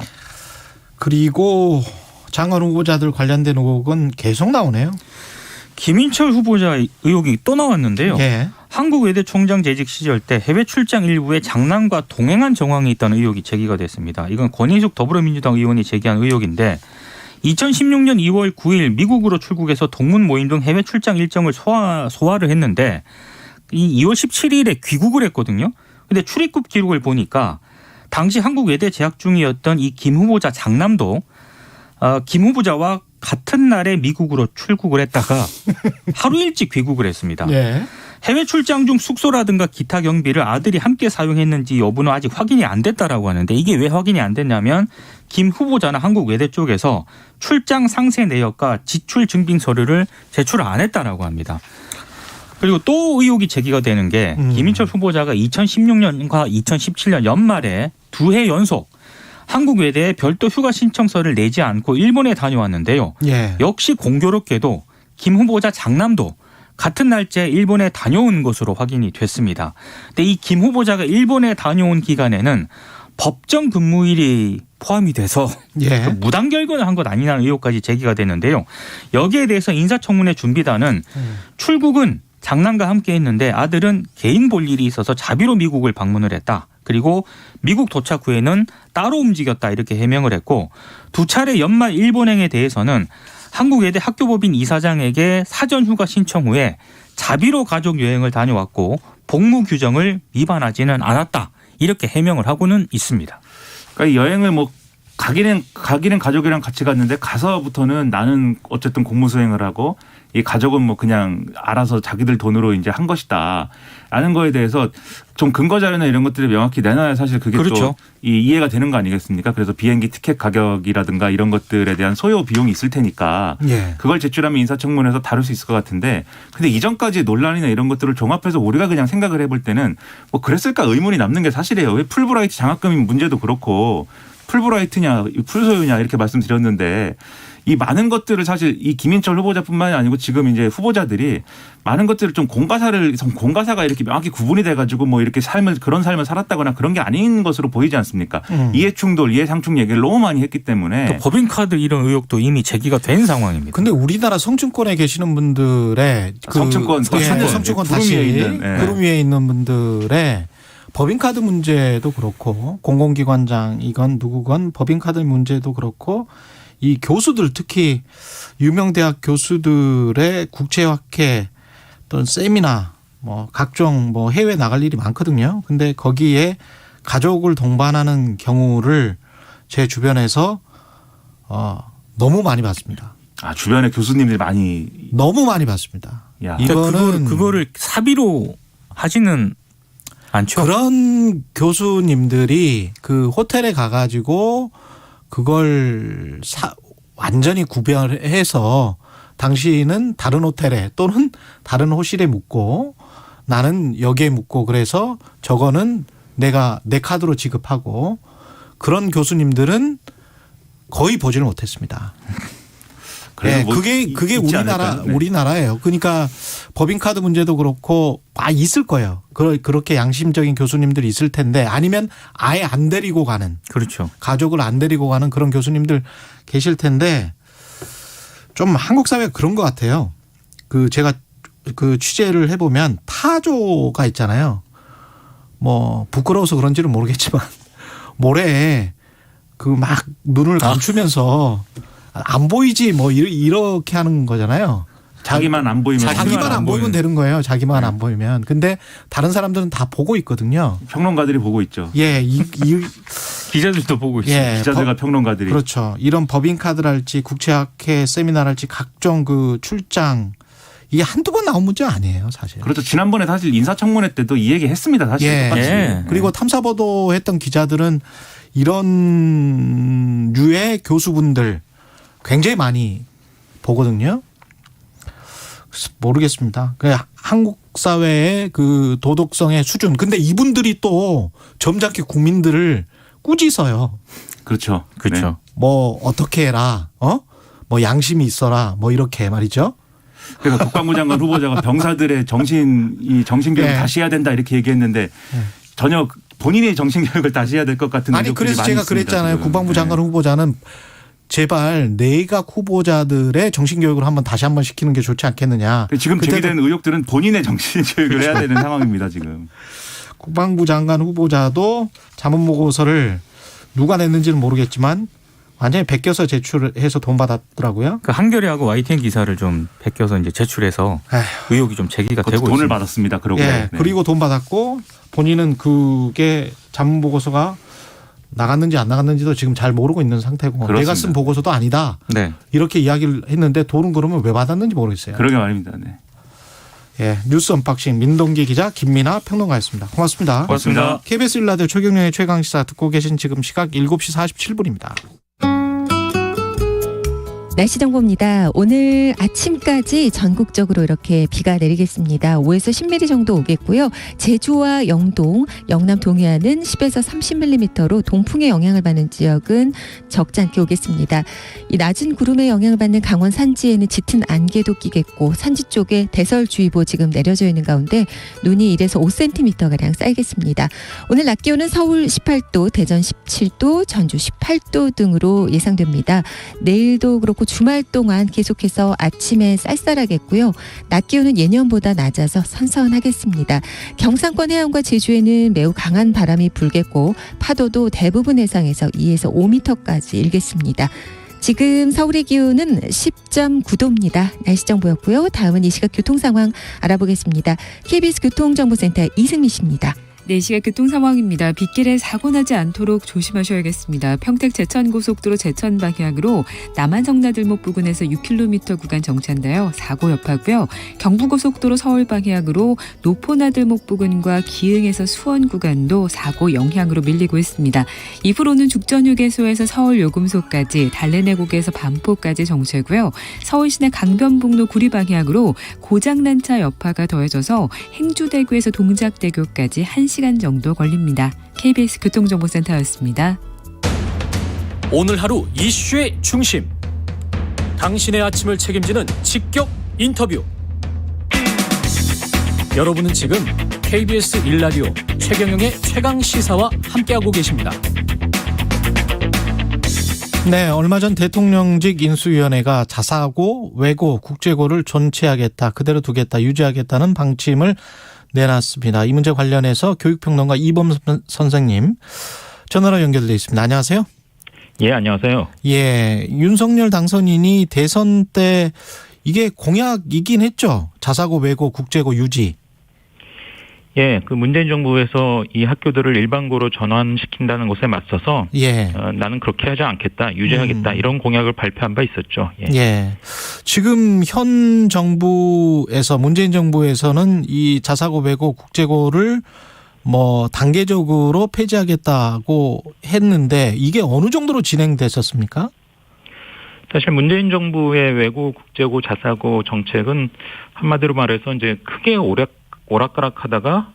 그리고 장관 후보자들 관련된 의혹은 계속 나오네요. 김인철 후보자 의혹이 또 나왔는데요. 예. 한국외대 총장 재직 시절 때 해외 출장 일부에 장남과 동행한 정황이 있다는 의혹이 제기가 됐습니다. 이건 권인숙 더불어민주당 의원이 제기한 의혹인데 2016년 2월 9일 미국으로 출국해서 동문 모임 등 해외 출장 일정을 소화를 했는데 이 2월 17일에 귀국을 했거든요. 근데 출입국 기록을 보니까 당시 한국외대 재학 중이었던 이 김 후보자 장남도 김 후보자와 같은 날에 미국으로 출국을 했다가 하루 일찍 귀국을 했습니다. 예. 해외 출장 중 숙소라든가 기타 경비를 아들이 함께 사용했는지 여부는 아직 확인이 안 됐다라고 하는데 이게 왜 확인이 안 됐냐면 김 후보자나 한국외대 쪽에서 출장 상세 내역과 지출 증빙 서류를 제출 안 했다라고 합니다. 그리고 또 의혹이 제기가 되는 게 김인철 후보자가 2016년과 2017년 연말에 2해 연속 한국외대에 별도 휴가 신청서를 내지 않고 일본에 다녀왔는데요. 예. 역시 공교롭게도 김 후보자 장남도 같은 날짜에 일본에 다녀온 것으로 확인이 됐습니다. 근데 이 김 후보자가 일본에 다녀온 기간에는 법정 근무일이 포함이 돼서 예. 무단 결근을 한 것 아니냐는 의혹까지 제기가 되는데요. 여기에 대해서 인사청문회 준비단은 출국은 장남과 함께 했는데 아들은 개인 볼 일이 있어서 자비로 미국을 방문을 했다. 그리고 미국 도착 후에는 따로 움직였다 이렇게 해명을 했고 두 차례 연말 일본행에 대해서는 한국외대 학교법인 이사장에게 사전 휴가 신청 후에 자비로 가족 여행을 다녀왔고 복무 규정을 위반하지는 않았다. 이렇게 해명을 하고는 있습니다. 그러니까 이 여행을 뭐 가기는 가족이랑 같이 갔는데 가서부터는 나는 어쨌든 공무 수행을 하고 이 가족은 뭐 그냥 알아서 자기들 돈으로 이제 한 것이다. 라는 거에 대해서 좀 근거 자료나 이런 것들이 명확히 내놔야 사실 그게 그렇죠. 또 이해가 되는 거 아니겠습니까? 그래서 비행기 티켓 가격이라든가 이런 것들에 대한 소요 비용이 있을 테니까 예. 그걸 제출하면 인사청문회에서 다룰 수 있을 것 같은데 근데 이전까지 논란이나 이런 것들을 종합해서 우리가 그냥 생각을 해볼 때는 뭐 그랬을까 의문이 남는 게 사실이에요. 왜 풀브라이트 장학금 문제도 그렇고 풀브라이트냐 풀소유냐 이렇게 말씀드렸는데 이 많은 것들을 사실 이 김인철 후보자뿐만이 아니고 지금 이제 후보자들이 많은 것들을 좀 공과사가 이렇게 명확히 구분이 돼가지고 뭐 이렇게 그런 삶을 살았다거나 그런 게 아닌 것으로 보이지 않습니까? 이해충돌, 이해상충 얘기를 너무 많이 했기 때문에 또 법인카드 이런 의혹도 이미 제기가 된 상황입니다. 근데 우리나라 성층권에 계시는 분들의 성층권 다시 있는, 구름 위에 있는 분들의 법인카드 문제도 그렇고 공공기관장이건 누구건 법인카드 문제도 그렇고 이 교수들 특히 유명 대학 교수들의 국제학회 또는 세미나 뭐 각종 뭐 해외 나갈 일이 많거든요. 근데 거기에 가족을 동반하는 경우를 제 주변에서 너무 많이 봤습니다. 아 주변에 교수님들이 많이 너무 많이 봤습니다. 야. 이거는 그거를 사비로 하지는 않죠. 그런 교수님들이 그 호텔에 가가지고 그걸 완전히 구별해서 당신은 다른 호텔에 또는 다른 호실에 묵고 나는 여기에 묵고 그래서 저거는 내가 내 카드로 지급하고 그런 교수님들은 거의 보지를 못했습니다. 네, 뭐 그게 우리나라예요. 그러니까 법인카드 문제도 그렇고 있을 거예요. 그렇게 양심적인 교수님들이 있을 텐데 아니면 아예 안 데리고 가는 그렇죠. 가족을 안 데리고 가는 그런 교수님들 계실 텐데 좀 한국 사회가 그런 것 같아요. 그 제가 그 취재를 해보면 타조가 있잖아요. 뭐 부끄러워서 그런지는 모르겠지만 모래에 그 막 눈을 감추면서 안 보이지 뭐 이렇게 하는 거잖아요. 자기만 안 보이면 자기만 안 보이면 되는 거예요. 자기만 안 보이면. 근데 다른 사람들은 다 보고 있거든요. 평론가들이 보고 있죠. 예, 기자들도 보고 있어요. 예, 기자들과 평론가들이. 그렇죠. 이런 법인카드랄지 국제학회 세미나랄지 각종 그 출장 이게 한두 번 나온 문제 아니에요, 사실. 그렇죠. 지난번에 사실 인사청문회 때도 이 얘기 했습니다. 사실. 예. 똑같이. 예. 그리고 탐사보도했던 기자들은 이런 류의 교수분들 굉장히 많이 보거든요. 그래서 모르겠습니다. 한국 사회의 그 도덕성의 수준. 근데 이분들이 또 점잖게 국민들을 꾸짖어요. 그렇죠. 그렇죠. 네. 뭐 어떻게 해라. 뭐 양심이 있어라. 뭐 이렇게 말이죠. 그러니까 국방부 장관 후보자가 병사들의 정신교육을 네. 다시 해야 된다 이렇게 얘기했는데 전혀 본인의 정신교육을 다시 해야 될 것 같은 아니 의혹들이 그래서 많이 제가 있습니다, 그랬잖아요. 지금. 국방부 장관 후보자는 제발 내각 후보자들의 정신교육을 다시 한번 시키는 게 좋지 않겠느냐. 지금 그때도 제기되는 의혹들은 본인의 정신교육을 해야 되는 상황입니다. 지금. 국방부 장관 후보자도 자문보고서를 누가 냈는지는 모르겠지만 완전히 베껴서 제출해서 돈 받았더라고요. 그 한겨레하고 YTN 기사를 좀 베껴서 이제 제출해서 에휴. 의혹이 좀 제기가 되고 돈을 있습니다. 받았습니다. 그러고. 예, 네. 그리고 돈 받았고 본인은 그게 자문보고서가 나갔는지 안 나갔는지도 지금 잘 모르고 있는 상태고 그렇습니다. 내가 쓴 보고서도 아니다. 네. 이렇게 이야기를 했는데 돈은 그러면 왜 받았는지 모르겠어요. 그러게 말입니다. 네. 예, 뉴스 언박싱 민동기 기자 김민아 평론가였습니다. 고맙습니다. 고맙습니다. KBS 1라디오 최경영의 최강시사 듣고 계신 지금 시각 7시 47분입니다. 날씨 정보입니다. 오늘 아침까지 전국적으로 이렇게 비가 내리겠습니다. 5에서 10mm 정도 오겠고요. 제주와 영동, 영남 동해안은 10에서 30mm로 동풍의 영향을 받는 지역은 적지 않게 오겠습니다. 이 낮은 구름의 영향을 받는 강원 산지에는 짙은 안개도 끼겠고 산지 쪽에 대설주의보 지금 내려져 있는 가운데 눈이 1에서 5cm가량 쌓이겠습니다. 오늘 낮 기온은 서울 18도, 대전 17도, 전주 18도 등으로 예상됩니다. 내일도 그렇고 주말 동안 계속해서 아침에 쌀쌀하겠고요. 낮 기온은 예년보다 낮아서 선선하겠습니다. 경상권 해안과 제주에는 매우 강한 바람이 불겠고 파도도 대부분 해상에서 2에서 5m까지 일겠습니다. 지금 서울의 기온은 10.9도입니다. 날씨 정보였고요. 다음은 이 시각 교통 상황 알아보겠습니다. KBS 교통정보센터 이승미 씨입니다. 네, 시각 교통 상황입니다. 빗길에 사고 나지 않도록 조심하셔야겠습니다. 평택 제천고속도로 제천 방향으로 남한성나들목 부근에서 6km 구간 정체인데요. 사고 여파고요. 경부고속도로 서울 방향으로 노포나들목 부근과 기흥에서 수원 구간도 사고 영향으로 밀리고 있습니다. 이후로는 죽전휴게소에서 서울 요금소까지 달래내곡에서 반포까지 정체고요. 서울시내 강변북로 구리 방향으로 고장난 차 여파가 더해져서 행주대교에서 동작대교까지 1시간 정도 걸립니다. KBS 교통정보센터였습니다. 오늘 하루 이슈의 중심. 당신의 아침을 책임지는 직격 인터뷰. 여러분은 지금 KBS 1라디오 최경영의 최강시사와 함께하고 계십니다. 네, 얼마 전 대통령직 인수위원회가 자사고, 외고, 국제고를 존치하겠다, 그대로 두겠다, 유지하겠다는 방침을 내놨습니다. 이 문제 관련해서 교육평론가 이범선 선생님 전화로 연결돼 있습니다. 안녕하세요. 예, 안녕하세요. 예, 윤석열 당선인이 대선 때 이게 공약이긴 했죠. 자사고, 외고, 국제고 유지. 예, 그 문재인 정부에서 이 학교들을 일반고로 전환시킨다는 것에 맞서서 예. 나는 그렇게 하지 않겠다, 유지하겠다 이런 공약을 발표한 바 있었죠. 예. 예. 지금 현 정부에서 문재인 정부에서는 이 자사고, 외고, 국제고를 뭐 단계적으로 폐지하겠다고 했는데 이게 어느 정도로 진행됐었습니까? 사실 문재인 정부의 외고, 국제고, 자사고 정책은 한마디로 말해서 이제 크게 오락가락하다가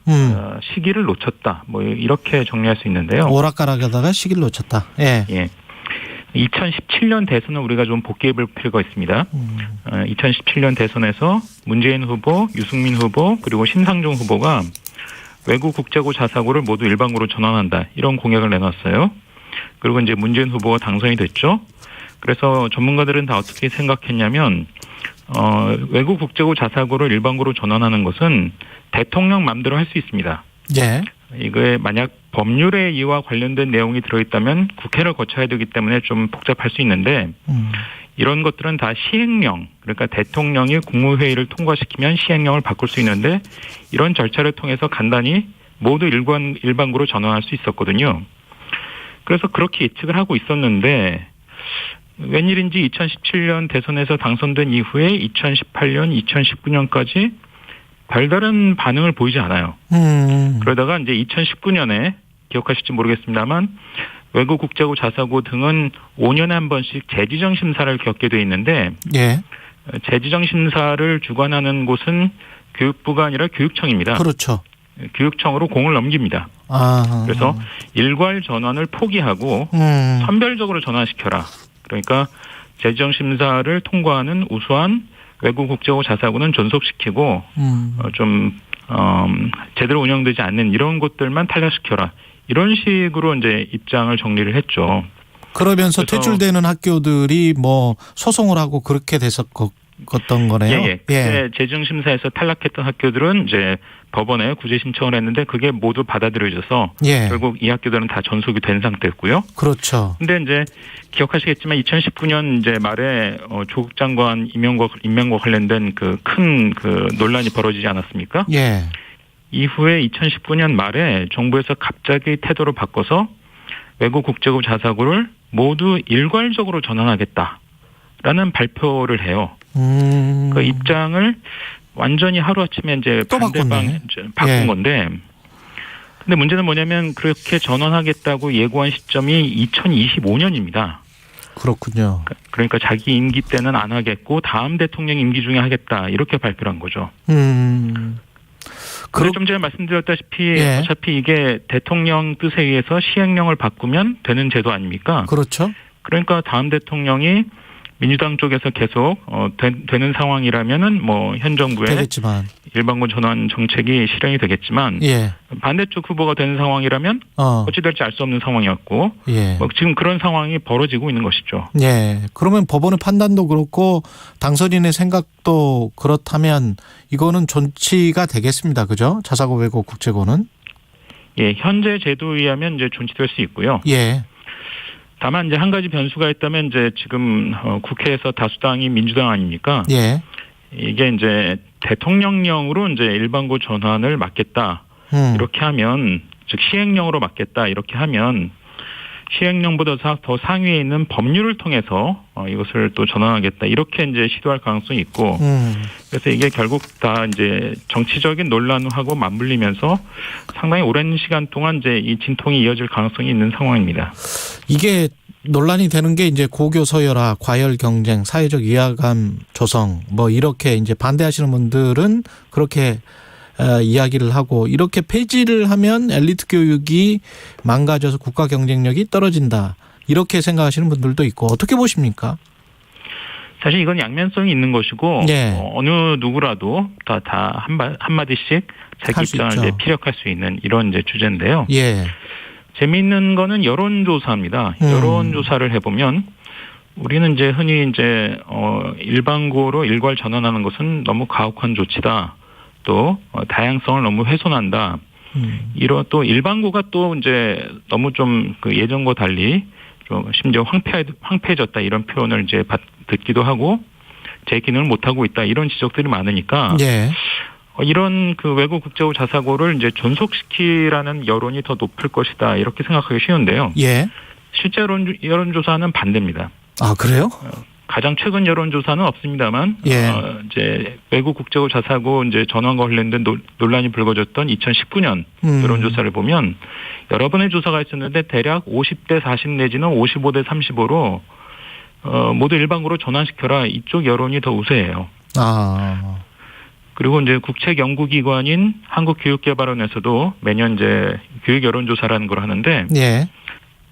시기를 놓쳤다. 뭐 이렇게 정리할 수 있는데요. 오락가락하다가 시기를 놓쳤다. 예. 예. 2017년 대선을 우리가 좀 복귀해 볼 필요가 있습니다. 2017년 대선에서 문재인 후보, 유승민 후보, 그리고 심상정 후보가 외고, 국제고, 자사고를 모두 일반고로 전환한다. 이런 공약을 내놨어요. 그리고 이제 문재인 후보가 당선이 됐죠. 그래서 전문가들은 다 어떻게 생각했냐면 외국 국제고 자사고를 일반고로 전환하는 것은 대통령 마음대로 할 수 있습니다. 예. 이거에 만약 법률의 이와 관련된 내용이 들어있다면 국회를 거쳐야 되기 때문에 좀 복잡할 수 있는데 이런 것들은 다 시행령, 그러니까 대통령이 국무회의를 통과시키면 시행령을 바꿀 수 있는데 이런 절차를 통해서 간단히 모두 일반고로 전환할 수 있었거든요. 그래서 그렇게 예측을 하고 있었는데 웬일인지 2017년 대선에서 당선된 이후에 2018년, 2019년까지 별다른 반응을 보이지 않아요. 그러다가 이제 2019년에 기억하실지 모르겠습니다만 외국 국제고 자사고 등은 5년에 한 번씩 재지정 심사를 겪게 돼 있는데 예. 재지정 심사를 주관하는 곳은 교육부가 아니라 교육청입니다. 그렇죠. 교육청으로 공을 넘깁니다. 그래서 일괄 전환을 포기하고 선별적으로 전환시켜라. 그러니까 재지정 심사를 통과하는 우수한 외국 국제고 자사고는 존속시키고 제대로 운영되지 않는 이런 곳들만 탈락시켜라. 이런 식으로 이제 입장을 정리를 했죠. 그러면서 퇴출되는 학교들이 뭐 소송을 하고 그렇게 됐었던 거네요. 예. 그때 재지정 심사에서 탈락했던 학교들은 이제 법원에 구제 신청을 했는데 그게 모두 받아들여져서 결국 이 학교들은 다 전속이 된 상태였고요. 그렇죠. 근데 이제 기억하시겠지만 2019년 이제 말에 조국 장관 임명과 관련된 그 큰 논란이 벌어지지 않았습니까? 예. 이후에 2019년 말에 정부에서 갑자기 태도를 바꿔서 외국 국제고 자사고를 모두 일괄적으로 전환하겠다라는 발표를 해요. 그 입장을 완전히 하루아침에 이제 또 바꾼 건데 근데 문제는 뭐냐면 그렇게 전환하겠다고 예고한 시점이 2025년입니다. 그렇군요. 그러니까 자기 임기 때는 안 하겠고 다음 대통령 임기 중에 하겠다 이렇게 발표를 한 거죠. 그런데 좀 전에 말씀드렸다시피 어차피 이게 대통령 뜻에 의해서 시행령을 바꾸면 되는 제도 아닙니까? 그렇죠. 그러니까 다음 대통령이 민주당 쪽에서 계속 되는 상황이라면은 뭐 현 정부의 되겠지만. 일반고 전환 정책이 실행이 되겠지만 반대쪽 후보가 되는 상황이라면 어찌 될지 알 수 없는 상황이었고 뭐 지금 그런 상황이 벌어지고 있는 것이죠. 예. 그러면 법원의 판단도 그렇고 당선인의 생각도 그렇다면 이거는 존치가 되겠습니다. 그죠? 자사고 외국 국제고는. 예, 현재 제도에 의하면 이제 존치될 수 있고요. 예. 다만 이제 한 가지 변수가 있다면 이제 지금 국회에서 다수당이 민주당 아닙니까? 예. 이게 이제 대통령령으로 이제 일반고 전환을 막겠다. 이렇게 하면 즉 시행령으로 막겠다. 이렇게 하면 시행령보다 더 상위에 있는 법률을 통해서 이것을 또 전환하겠다. 이렇게 이제 시도할 가능성이 있고 그래서 이게 결국 다 이제 정치적인 논란하고 맞물리면서 상당히 오랜 시간 동안 이제 이 진통이 이어질 가능성이 있는 상황입니다. 이게 논란이 되는 게 이제 고교 서열화, 과열 경쟁, 사회적 위화감 조성 뭐 이렇게 이제 반대하시는 분들은 그렇게 이야기를 하고 이렇게 폐지를 하면 엘리트 교육이 망가져서 국가 경쟁력이 떨어진다. 이렇게 생각하시는 분들도 있고 어떻게 보십니까? 사실 이건 양면성이 있는 것이고 어느 누구라도 다 한마디씩 자기 입장을 이제 피력할 수 있는 이런 이제 주제인데요. 재미있는 거는 여론조사입니다. 여론조사를 해보면 우리는 이제 흔히 이제 일반고로 일괄 전환하는 것은 너무 가혹한 조치다. 또 다양성을 너무 훼손한다. 이런 또 일반고가 또 이제 너무 좀 그 예전과 달리 좀 심지어 황폐해졌다 이런 표현을 이제 듣기도 하고 제 기능을 못 하고 있다 이런 지적들이 많으니까 이런 그 외국 국제고 자사고를 이제 존속시키라는 여론이 더 높을 것이다 이렇게 생각하기 쉬운데요. 실제 여론조사는 반대입니다. 아 그래요? 가장 최근 여론조사는 없습니다만 이제 외국 국제고 자사고 이제 전환과 관련된 논란이 불거졌던 2019년 여론조사를 보면 여러 번의 조사가 있었는데 대략 50대 40 내지는 55대 35로 모두 일반고로 전환시켜라 이쪽 여론이 더 우세해요. 그리고 이제 국책 연구기관인 한국교육개발원에서도 매년 이제 교육 여론조사라는 걸 하는데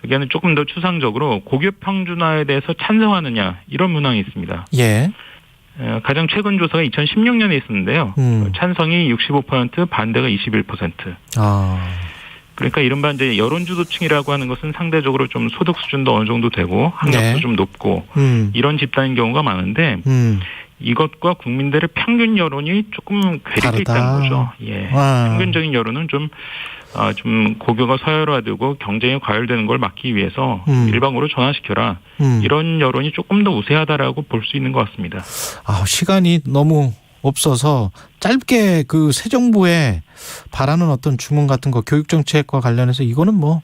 여기에는 조금 더 추상적으로 고교 평준화에 대해서 찬성하느냐 이런 문항이 있습니다. 가장 최근 조사가 2016년에 있었는데요. 찬성이 65%, 반대가 21%. 그러니까 이른바 이제 여론주도층이라고 하는 것은 상대적으로 좀 소득 수준도 어느 정도 되고 학력도 좀 높고 이런 집단인 경우가 많은데 이것과 국민들의 평균 여론이 조금 괴리돼 있다는 거죠. 예. 평균적인 여론은 좀 고교가 서열화되고 경쟁이 과열되는 걸 막기 위해서 일방으로 전환시켜라. 이런 여론이 조금 더 우세하다라고 볼 수 있는 것 같습니다. 시간이 너무 없어서 짧게 그 새 정부에 바라는 어떤 주문 같은 거 교육 정책과 관련해서 이거는 뭐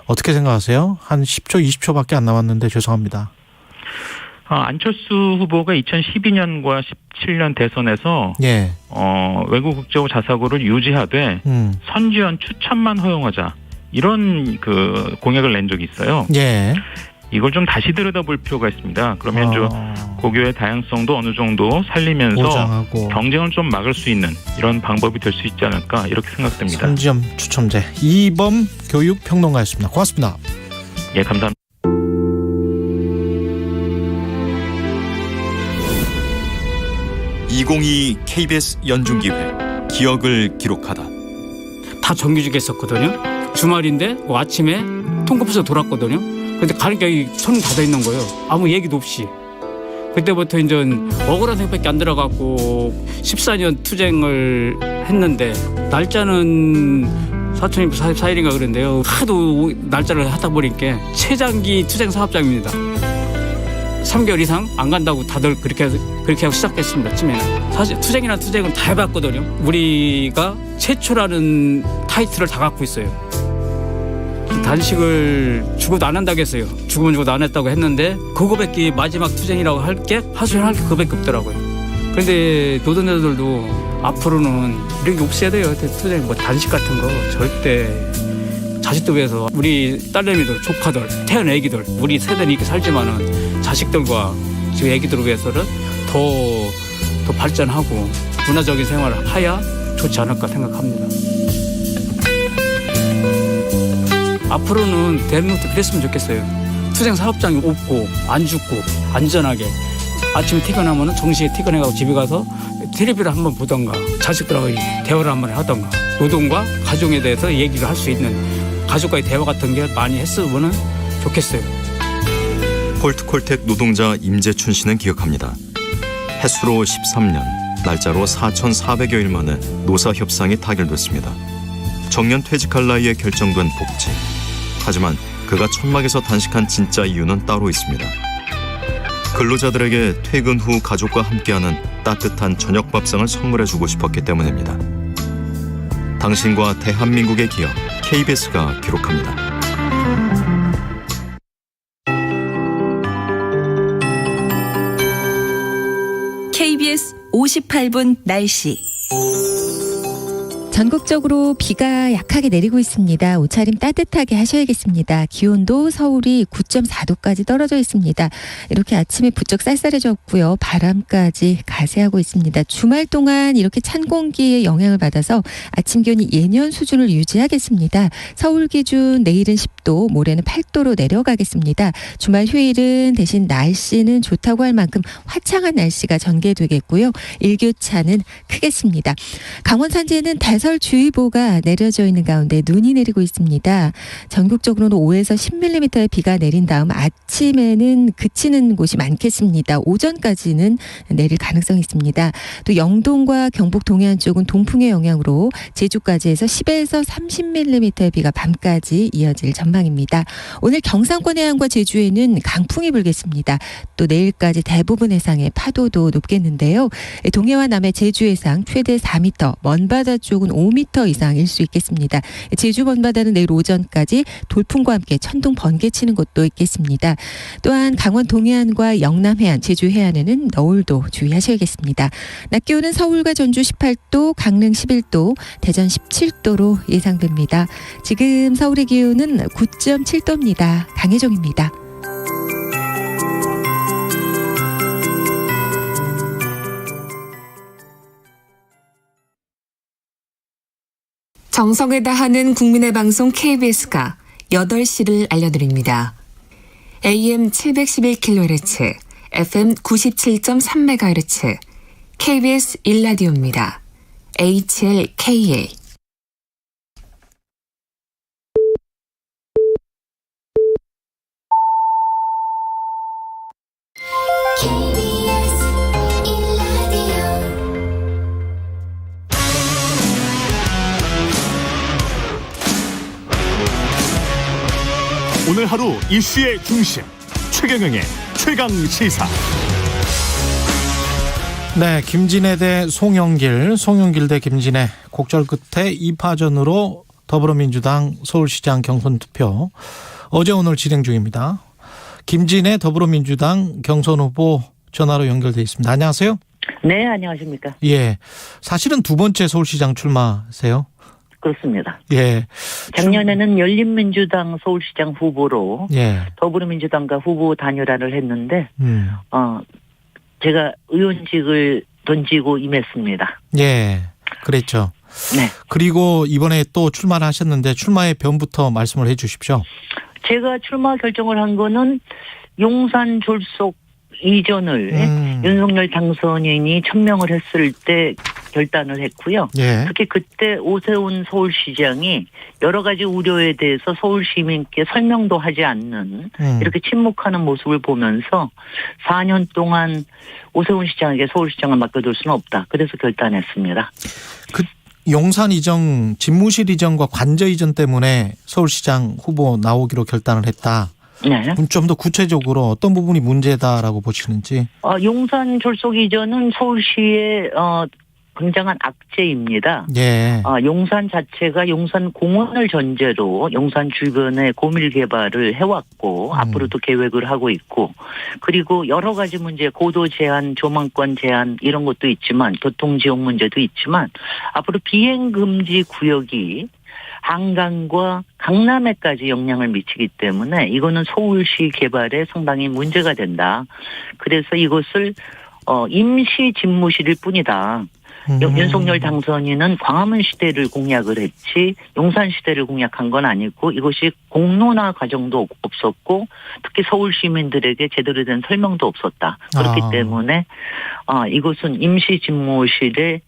어떻게 생각하세요? 한 10초, 20초밖에 안 남았는데 죄송합니다. 안철수 후보가 2012년과 17년 대선에서 예. 외국 국제고 자사고를 유지하되 선지원 추천만 허용하자 이런 그 공약을 낸 적이 있어요. 예. 이걸 좀 다시 들여다볼 필요가 있습니다. 그러면 고교의 다양성도 어느 정도 살리면서 보장하고 경쟁을 좀 막을 수 있는 이런 방법이 될 수 있지 않을까 이렇게 생각됩니다. 선지점 추첨제 이범 교육평론가였습니다. 고맙습니다. 예, 감사합니다. (2022) KBS 연중기회 기억을 기록하다. 다 정규직 했었거든요. 주말인데 아침에 통급해서 돌았거든요. 근데 가니까 손이 닫아 있는 거예요. 아무 얘기도 없이. 그때부터 이제 억울한 생각밖에 안 들어갖고 14년 투쟁을 했는데 날짜는 4일인가 그런데요. 하도 날짜를 하다 보니까 최장기 투쟁 사업장입니다. 3개월 이상 안 간다고 다들 그렇게 하고 시작했습니다. 처음에는. 사실 투쟁이나 투쟁은 다 해봤거든요. 우리가 최초라는 타이틀을 다 갖고 있어요. 단식을 죽어도 안 한다고 했어요. 죽으면 죽어도 안 했다고 했는데 그거밖에 마지막 투쟁이라고 할 게 하소연할 게 그거밖에 없더라고요. 그런데 노동자들도 앞으로는 이런 게 없어야 돼요. 투쟁 뭐 단식 같은 거 절대 자식들 위해서 우리 딸내미들 조카들 태어난 애기들 우리 세대는 이렇게 살지만은 자식들과 지금 애기들을 위해서는 더 발전하고 문화적인 생활을 해야 좋지 않을까 생각합니다. 앞으로는 대한민국도 그랬으면 좋겠어요. 투쟁 사업장이 없고 안 죽고 안전하게 아침에 퇴근하면 정시에 퇴근해가고 집에 가서 텔레비를 한번 보던가 자식들하고 대화를 한번 하던가 노동과 가정에 대해서 얘기를 할 수 있는 가족과의 대화 같은 게 많이 했으면 좋겠어요. 콜트콜텍 노동자 임재춘 씨는 기억합니다. 햇수로 13년, 날짜로 4,400여일 만에 노사협상이 타결됐습니다. 정년 퇴직할 나이에 결정된 복지. 하지만 그가 천막에서 단식한 진짜 이유는 따로 있습니다. 근로자들에게 퇴근 후 가족과 함께하는 따뜻한 저녁 밥상을 선물해주고 싶었기 때문입니다. 당신과 대한민국의 기억, KBS가 기록합니다. KBS 58분 날씨. 전국적으로 비가 약하게 내리고 있습니다. 옷차림 따뜻하게 하셔야겠습니다. 기온도 서울이 9.4도까지 떨어져 있습니다. 이렇게 아침에 부쩍 쌀쌀해졌고요. 바람까지 가세하고 있습니다. 주말 동안 이렇게 찬 공기의 영향을 받아서 아침 기온이 예년 수준을 유지하겠습니다. 서울 기준 내일은 10도, 모레는 8도로 내려가겠습니다. 주말 휴일은 대신 날씨는 좋다고 할 만큼 화창한 날씨가 전개되겠고요. 일교차는 크겠습니다. 강원 산지에는 대설주의보가 내려져 있는 가운데 눈이 내리고 있습니다. 전국적으로는 5에서 10mm의 비가 내린 다음 아침에는 그치는 곳이 많겠습니다. 오전까지는 내릴 가능성이 있습니다. 또 영동과 경북 동해안 쪽은 동풍의 영향으로 제주까지 해서 10에서 30mm의 비가 밤까지 이어질 전망입니다. 오늘 경상권 해안과 제주에는 강풍이 불겠습니다. 또 내일까지 대부분 해상에 파도도 높겠는데요. 동해와 남해 제주 해상 최대 4m, 먼바다 쪽은 5m 이상일 수 있겠습니다. 제주 먼바다는 내일 오전까지 돌풍과 함께 천둥 번개 치는 곳도 있겠습니다. 또한 강원 동해안과 영남 해안, 제주 해안에는 너울도 주의하셔야겠습니다. 낮 기온은 서울과 전주 18도, 강릉 11도, 대전 17도로 예상됩니다. 지금 서울의 기온은 9.7도입니다. 강혜정입니다. 정성을 다하는 국민의 방송 KBS가 8시를 알려드립니다. AM 711kHz, FM 97.3MHz, KBS 1라디오입니다. HLKA. KBS 1 오늘 하루 이슈의 중심 최경영의 최강 시사. 네, 김진애 대 송영길 대 김진애 곡절 끝에 2파전으로 더불어민주당 서울시장 경선 투표 어제 오늘 진행 중입니다. 김진애 더불어민주당 경선 후보 전화로 연결돼 있습니다. 안녕하세요. 네, 안녕하십니까. 예, 사실은 두 번째 서울시장 출마세요? 그렇습니다. 예. 작년에는 열린민주당 서울시장 후보로 예. 더불어민주당과 후보 단일화를 했는데 제가 의원직을 던지고 임했습니다. 예, 그랬죠. 네. 그리고 이번에 또 출마를 하셨는데 출마의 변부터 말씀을 해 주십시오. 제가 출마 결정을 한 거는 용산 졸속 이전을 윤석열 당선인이 천명을 했을 때 결단을 했고요. 예. 특히 그때 오세훈 서울시장이 여러 가지 우려에 대해서 서울 시민께 설명도 하지 않는 이렇게 침묵하는 모습을 보면서 4년 동안 오세훈 시장에게 서울시장을 맡겨둘 수는 없다. 그래서 결단했습니다. 그 용산 이전, 집무실 이전과 관저 이전 때문에 서울시장 후보 나오기로 결단을 했다. 네. 그럼 좀 더 구체적으로 어떤 부분이 문제다라고 보시는지. 용산 졸속 이전은 서울시의 굉장한 악재입니다. 예. 용산 자체가 용산 공원을 전제로 용산 주변에 고밀 개발을 해왔고 앞으로도 계획을 하고 있고 그리고 여러 가지 문제 고도 제한, 조망권 제한 이런 것도 있지만 교통 지역 문제도 있지만 앞으로 비행 금지 구역이 한강과 강남에까지 영향을 미치기 때문에 이거는 서울시 개발에 상당히 문제가 된다. 그래서 이것을 임시 집무실일 뿐이다. 윤석열 당선인은 광화문 시대를 공약을 했지 용산 시대를 공약한 건 아니고 이것이 공론화 과정도 없었고 특히 서울 시민들에게 제대로 된 설명도 없었다. 그렇기 때문에 이것은 임시 집무실에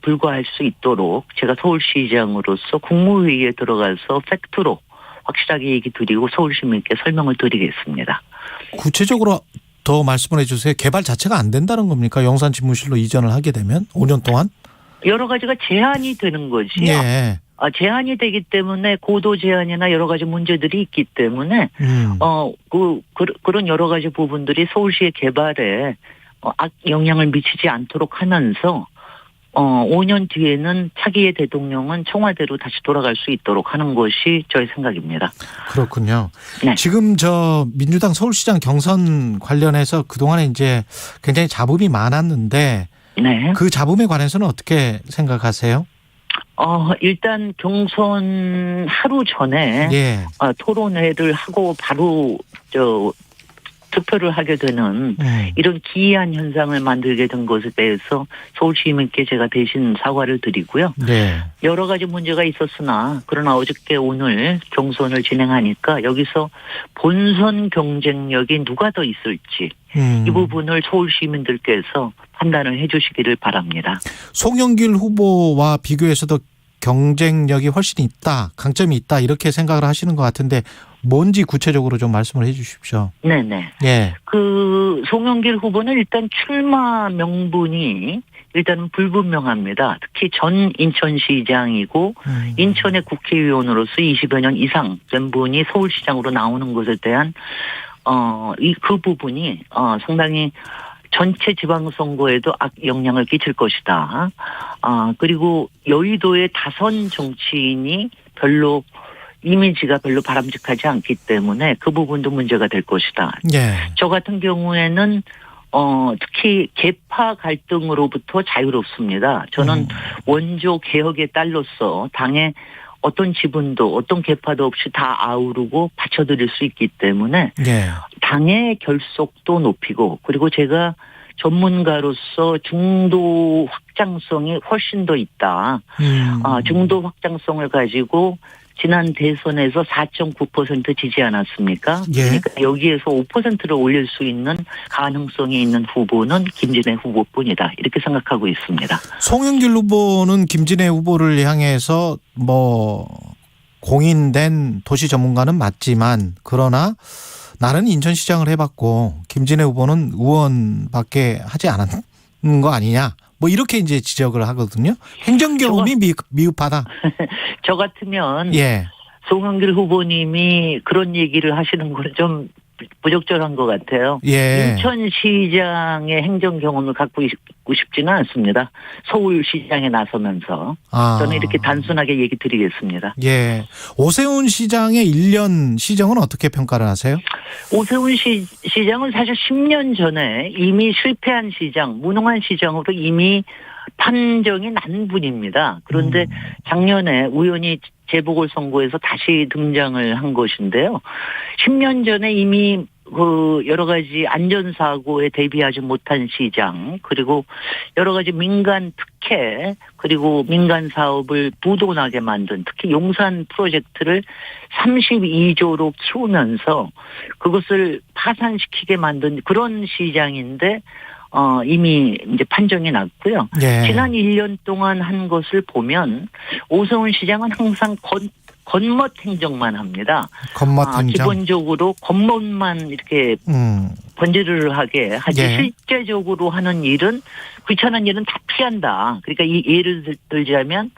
불과할 수 있도록 제가 서울시장으로서 국무회의에 들어가서 팩트로 확실하게 얘기 드리고 서울 시민께 설명을 드리겠습니다. 구체적으로 더 말씀을 해 주세요. 개발 자체가 안 된다는 겁니까? 용산 집무실로 이전을 하게 되면 5년 동안? 여러 가지가 제한이 되는 거지요. 예. 제한이 되기 때문에 고도 제한이나 여러 가지 문제들이 있기 때문에 그런 여러 가지 부분들이 서울시의 개발에 영향을 미치지 않도록 하면서 5년 뒤에는 차기의 대통령은 청와대로 다시 돌아갈 수 있도록 하는 것이 저의 생각입니다. 그렇군요. 네. 지금 민주당 서울시장 경선 관련해서 그동안에 이제 굉장히 잡음이 많았는데 네. 그 잡음에 관해서는 어떻게 생각하세요? 일단 경선 하루 전에 예. 토론회를 하고 바로 투표를 하게 되는 이런 기이한 현상을 만들게 된 것에 대해서 서울 시민께 제가 대신 사과를 드리고요. 네. 여러 가지 문제가 있었으나 그러나 어저께 오늘 경선을 진행하니까 여기서 본선 경쟁력이 누가 더 있을지 이 부분을 서울 시민들께서 판단을 해 주시기를 바랍니다. 송영길 후보와 비교해서도 경쟁력이 훨씬 있다, 강점이 있다 이렇게 생각을 하시는 것 같은데 뭔지 구체적으로 좀 말씀을 해 주십시오. 네네. 예. 송영길 후보는 일단 출마 명분이 일단은 불분명합니다. 특히 전 인천시장이고 인천의 국회의원으로서 20여 년 이상 된 분이 서울시장으로 나오는 것에 대한 그 부분이 상당히 전체 지방선거에도 영향을 끼칠 것이다. 그리고 여의도의 다선 정치인이 이미지가 별로 바람직하지 않기 때문에 그 부분도 문제가 될 것이다. 예. 저 같은 경우에는 특히 계파 갈등으로부터 자유롭습니다. 저는 원조 개혁의 딸로서 당에 어떤 지분도 어떤 계파도 없이 다 아우르고 받쳐드릴 수 있기 때문에 예. 당의 결속도 높이고 그리고 제가 전문가로서 중도 확장성이 훨씬 더 있다. 중도 확장성을 가지고 지난 대선에서 4.9% 지지 않았습니까? 예. 그러니까 여기에서 5%를 올릴 수 있는 가능성이 있는 후보는 김진애 후보뿐이다. 이렇게 생각하고 있습니다. 송영길 후보는 김진애 후보를 향해서 공인된 도시 전문가는 맞지만 그러나 나는 인천시장을 해봤고 김진애 후보는 의원밖에 하지 않은 거 아니냐. 이렇게 이제 지적을 하거든요. 행정 경험이 미흡하다. 저 같으면 예. 송영길 후보님이 그런 얘기를 하시는 건 좀 부적절한 것 같아요. 예. 인천시장의 행정 경험을 갖고 있고 싶지는 않습니다. 서울시장에 나서면서. 저는 이렇게 단순하게 얘기 드리겠습니다. 예. 오세훈 시장의 1년 시정은 어떻게 평가를 하세요? 오세훈 시장은 사실 10년 전에 이미 실패한 시장, 무능한 시장으로 이미 판정이 난 분입니다. 그런데 작년에 우연히 재보궐선거에서 다시 등장을 한 것인데요. 10년 전에 이미 그 여러 가지 안전사고에 대비하지 못한 시장, 그리고 여러 가지 민간 특혜, 그리고 민간 사업을 부도나게 만든 특히 용산 프로젝트를 32조로 키우면서 그것을 파산시키게 만든 그런 시장인데 이미 이제 판정이 났고요. 예. 지난 1년 동안 한 것을 보면 오세훈 시장은 항상 겉멋 행정만 합니다. 겉멋 행정. 기본적으로 겉멋만 이렇게 번지르르하게 하지 예. 실제적으로 하는 일은 귀찮은 일은 다 피한다. 그러니까 이 예를 들자면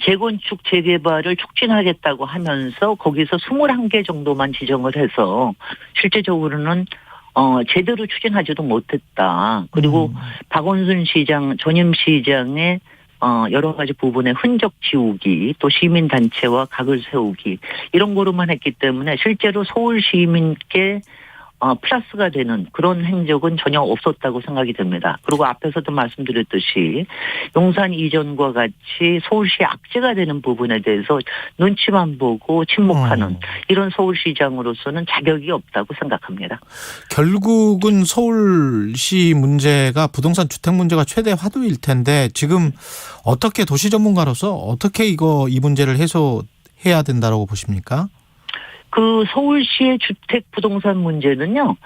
재건축 재개발을 촉진하겠다고 하면서 거기서 21개 정도만 지정을 해서 실제적으로는 제대로 추진하지도 못했다. 그리고 박원순 시장, 전임 시장의 여러 가지 부분의 흔적 지우기, 또 시민단체와 각을 세우기, 이런 거로만 했기 때문에 실제로 서울 시민께 플러스가 되는 그런 행적은 전혀 없었다고 생각이 됩니다. 그리고 앞에서도 말씀드렸듯이 용산 이전과 같이 서울시 악재가 되는 부분에 대해서 눈치만 보고 침묵하는 이런 서울시장으로서는 자격이 없다고 생각합니다. 결국은 서울시 문제가 부동산 주택 문제가 최대 화두일 텐데 지금 어떻게 도시 전문가로서 어떻게 이 문제를 해소해야 된다고 보십니까? 그 서울시의 주택 부동산 문제는요,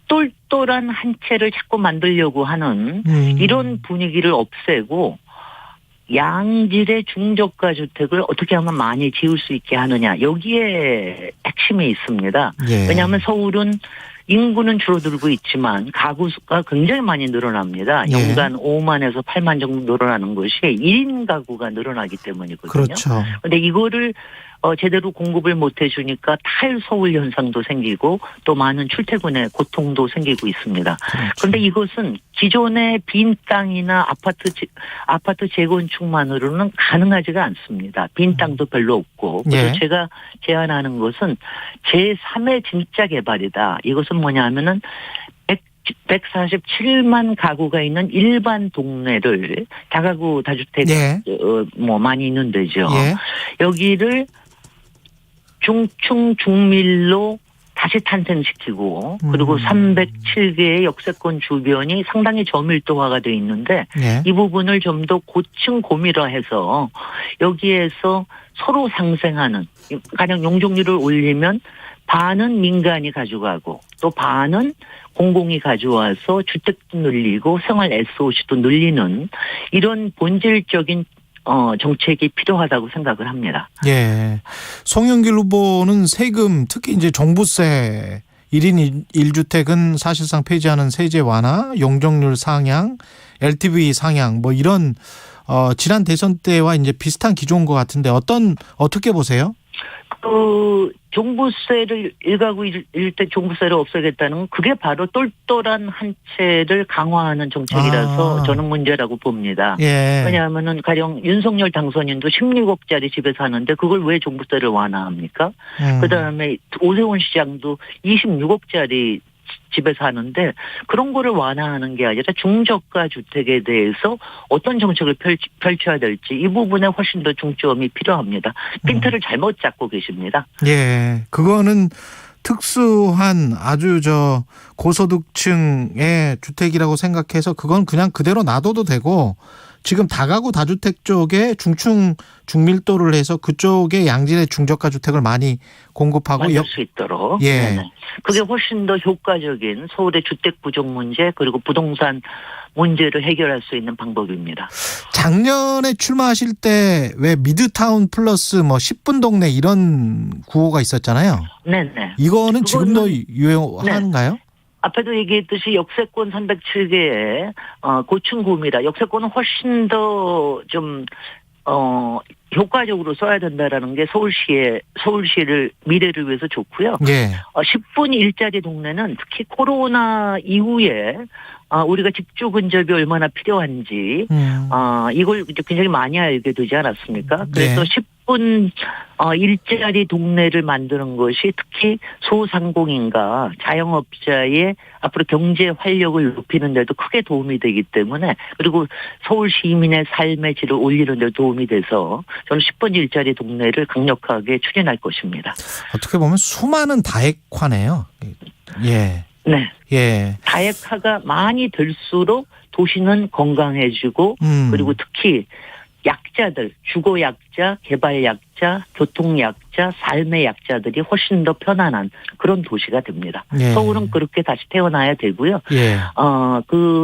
똘똘한 한 채를 자꾸 만들려고 하는 이런 분위기를 없애고 양질의 중저가 주택을 어떻게 하면 많이 지을 수 있게 하느냐, 여기에 핵심이 있습니다. 예. 왜냐하면 서울은 인구는 줄어들고 있지만 가구 수가 굉장히 많이 늘어납니다. 예. 연간 5만에서 8만 정도 늘어나는 것이 1인 가구가 늘어나기 때문이거든요. 그렇죠. 그런데 이거를 제대로 공급을 못 해주니까 탈서울 현상도 생기고 또 많은 출퇴근의 고통도 생기고 있습니다. 그렇죠. 그런데 이것은 기존의 빈 땅이나 아파트 재건축만으로는 가능하지가 않습니다. 빈 땅도 별로 없고. 그래서 예. 제가 제안하는 것은 제3의 진짜 개발이다. 이것은 뭐냐 하면은 147만 가구가 있는 일반 동네를 다가구 다주택 예. 많이 있는 데죠. 예. 여기를 중층 중밀로 다시 탄생시키고 그리고 307개의 역세권 주변이 상당히 저밀도화가 돼 있는데 예. 이 부분을 좀 더 고층 고밀화해서 여기에서 서로 상생하는, 가령 용적률을 올리면 반은 민간이 가져가고 또 반은 공공이 가져와서 주택도 늘리고 생활 SOC도 늘리는 이런 본질적인 정책이 필요하다고 생각을 합니다. 예. 송영길 후보는 세금, 특히 이제 종부세, 1인 1주택은 사실상 폐지하는 세제 완화, 용적률 상향, LTV 상향, 뭐 이런 지난 대선 때와 이제 비슷한 기조인 것 같은데 어떻게 보세요? 종부세를 1가구 1주택 종부세를 없애겠다는 건 그게 바로 똘똘한 한 채를 강화하는 정책이라서 저는 문제라고 봅니다. 예. 왜냐하면은 가령 윤석열 당선인도 16억짜리 집에 사는데 그걸 왜 종부세를 완화합니까? 그다음에 오세훈 시장도 26억짜리 집에 사는데 그런 거를 완화하는 게 아니라 중저가 주택에 대해서 어떤 정책을 펼쳐야 될지 이 부분에 훨씬 더 중점이 필요합니다. 핀트를 잘못 잡고 계십니다. 예, 그거는 특수한 아주 고소득층의 주택이라고 생각해서 그건 그냥 그대로 놔둬도 되고 지금 다가구 다주택 쪽에 중층 중밀도를 해서 그쪽에 양질의 중저가 주택을 많이 공급하고 만들 수 있도록. 예. 네네. 그게 훨씬 더 효과적인 서울의 주택 부족 문제 그리고 부동산 문제를 해결할 수 있는 방법입니다. 작년에 출마하실 때 왜 미드타운 플러스 뭐 10분 동네 이런 구호가 있었잖아요. 네네. 이거는 지금도 유효한가요? 네. 앞에도 얘기했듯이 역세권 307개의 고층 구미라 역세권은 훨씬 더 좀 효과적으로 써야 된다라는 게 서울시를 미래를 위해서 좋고요. 예. 10분 일자리 동네는 특히 코로나 이후에 우리가 직주 근접이 얼마나 필요한지 이걸 이제 굉장히 많이 알게 되지 않았습니까? 그래서 10분 일자리 동네를 만드는 것이 특히 소상공인과 자영업자의 앞으로 경제 활력을 높이는 데도 크게 도움이 되기 때문에, 그리고 서울 시민의 삶의 질을 올리는 데 도움이 돼서 저는 10분 일자리 동네를 강력하게 추진할 것입니다. 어떻게 보면 수많은 다액화네요. 예. 네. 예. 다액화가 많이 될수록 도시는 건강해지고 그리고 특히 약자들, 주거 약자, 개발 약자, 교통 약자, 삶의 약자들이 훨씬 더 편안한 그런 도시가 됩니다. 예. 서울은 그렇게 다시 태어나야 되고요. 예.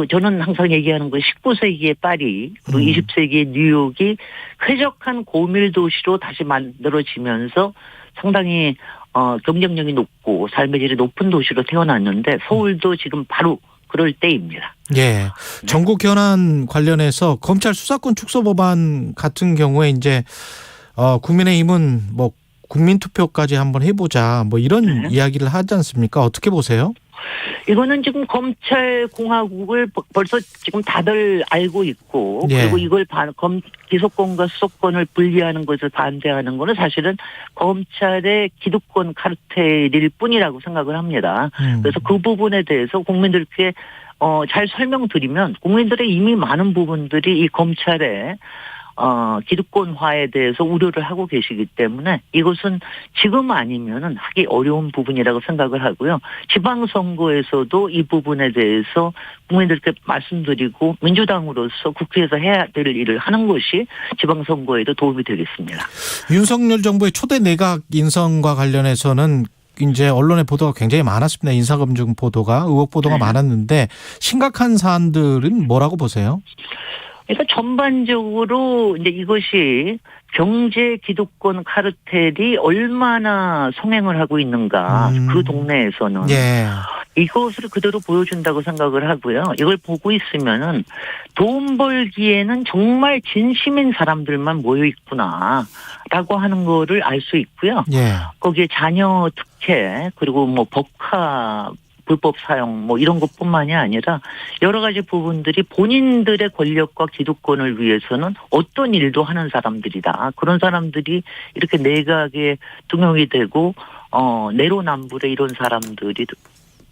저는 항상 얘기하는 건 19세기의 파리, 그리고 20세기의 뉴욕이 쾌적한 고밀 도시로 다시 만들어지면서 상당히 경쟁력이 높고 삶의 질이 높은 도시로 태어났는데, 서울도 지금 바로 그럴 때입니다. 예. 전국 현안 관련해서 검찰 수사권 축소 법안 같은 경우에 이제 국민의힘은 뭐 국민투표까지 한번 해보자 뭐 이런 이야기를 하지 않습니까? 어떻게 보세요? 이거는 지금 검찰공화국을 벌써 지금 다들 알고 있고, 그리고 이걸 기소권과 수사권을 분리하는 것을 반대하는 거는 사실은 검찰의 기득권 카르텔일 뿐이라고 생각을 합니다. 그래서 그 부분에 대해서 국민들께 잘 설명드리면, 국민들의 이미 많은 부분들이 이 검찰의 기득권화에 대해서 우려를 하고 계시기 때문에 이것은 지금 아니면은 하기 어려운 부분이라고 생각을 하고요. 지방선거에서도 이 부분에 대해서 국민들께 말씀드리고 민주당으로서 국회에서 해야 될 일을 하는 것이 지방선거에도 도움이 되겠습니다. 윤석열 정부의 초대 내각 인선과 관련해서는 이제 언론의 보도가 굉장히 많았습니다. 인사검증 보도가, 의혹 보도가 많았는데 심각한 사안들은 뭐라고 보세요? 그러니까 전반적으로 이제 이것이 경제 기득권 카르텔이 얼마나 성행을 하고 있는가, 그 동네에서는 이것을 그대로 보여준다고 생각을 하고요. 이걸 보고 있으면은 돈 벌기에는 정말 진심인 사람들만 모여 있구나라고 하는 거를 알 수 있고요. 거기에 자녀 특혜, 그리고 뭐 법카 불법 사용 뭐 이런 것뿐만이 아니라 여러 가지 부분들이 본인들의 권력과 기득권을 위해서는 어떤 일도 하는 사람들이다. 그런 사람들이 이렇게 내각에 등용이 되고 내로남불에 이런 사람들이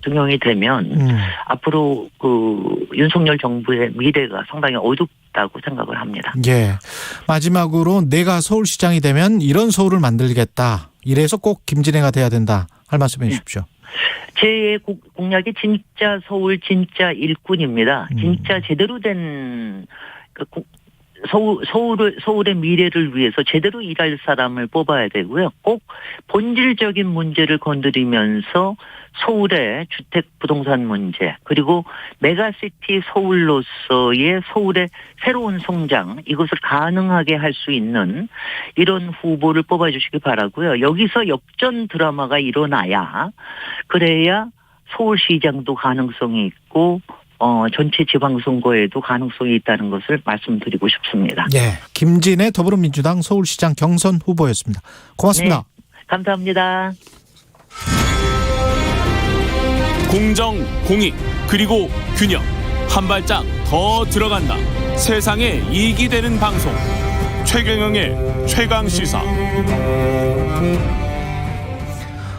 등용이 되면 앞으로 그 윤석열 정부의 미래가 상당히 어둡다고 생각을 합니다. 예. 마지막으로 내가 서울시장이 되면 이런 서울을 만들겠다. 이래서 꼭 김진애가 돼야 된다. 할 말씀해 주십시오. 제 공약이 진짜 서울 진짜 일꾼입니다. 진짜 제대로 된 서울의 미래를 위해서 제대로 일할 사람을 뽑아야 되고요. 꼭 본질적인 문제를 건드리면서 서울의 주택 부동산 문제, 그리고 메가시티 서울로서의 서울의 새로운 성장, 이것을 가능하게 할 수 있는 이런 후보를 뽑아주시기 바라고요. 여기서 역전 드라마가 일어나야, 그래야 서울시장도 가능성이 있고 전체 지방선거에도 가능성이 있다는 것을 말씀드리고 싶습니다. 네, 김진애 더불어민주당 서울시장 경선 후보였습니다. 고맙습니다. 네, 감사합니다. 공정, 공익, 그리고 균형. 한 발짝 더 들어간다. 세상에 이익이 되는 방송. 최경영의 최강시사.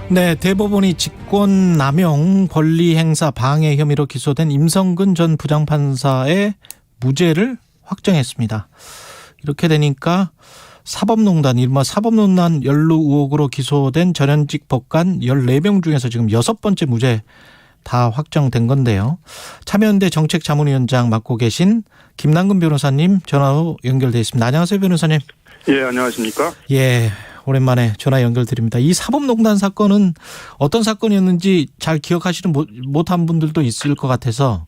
네, 대법원이 직권남용, 권리행사 방해 혐의로 기소된 임성근 전 부장판사의 무죄를 확정했습니다. 이렇게 되니까 사법농단, 이른바 사법농단 연루 의혹으로 기소된 전현직 법관 14명 중에서 지금 6번째 무죄 다 확정된 건데요. 참여연대 정책자문위원장 맡고 계신 김남근 변호사님 전화로 연결돼 있습니다. 안녕하세요, 변호사님. 예, 안녕하십니까? 예, 오랜만에 전화 연결드립니다. 이 사법농단 사건은 어떤 사건이었는지 잘 기억하시는 못한 분들도 있을 것 같아서.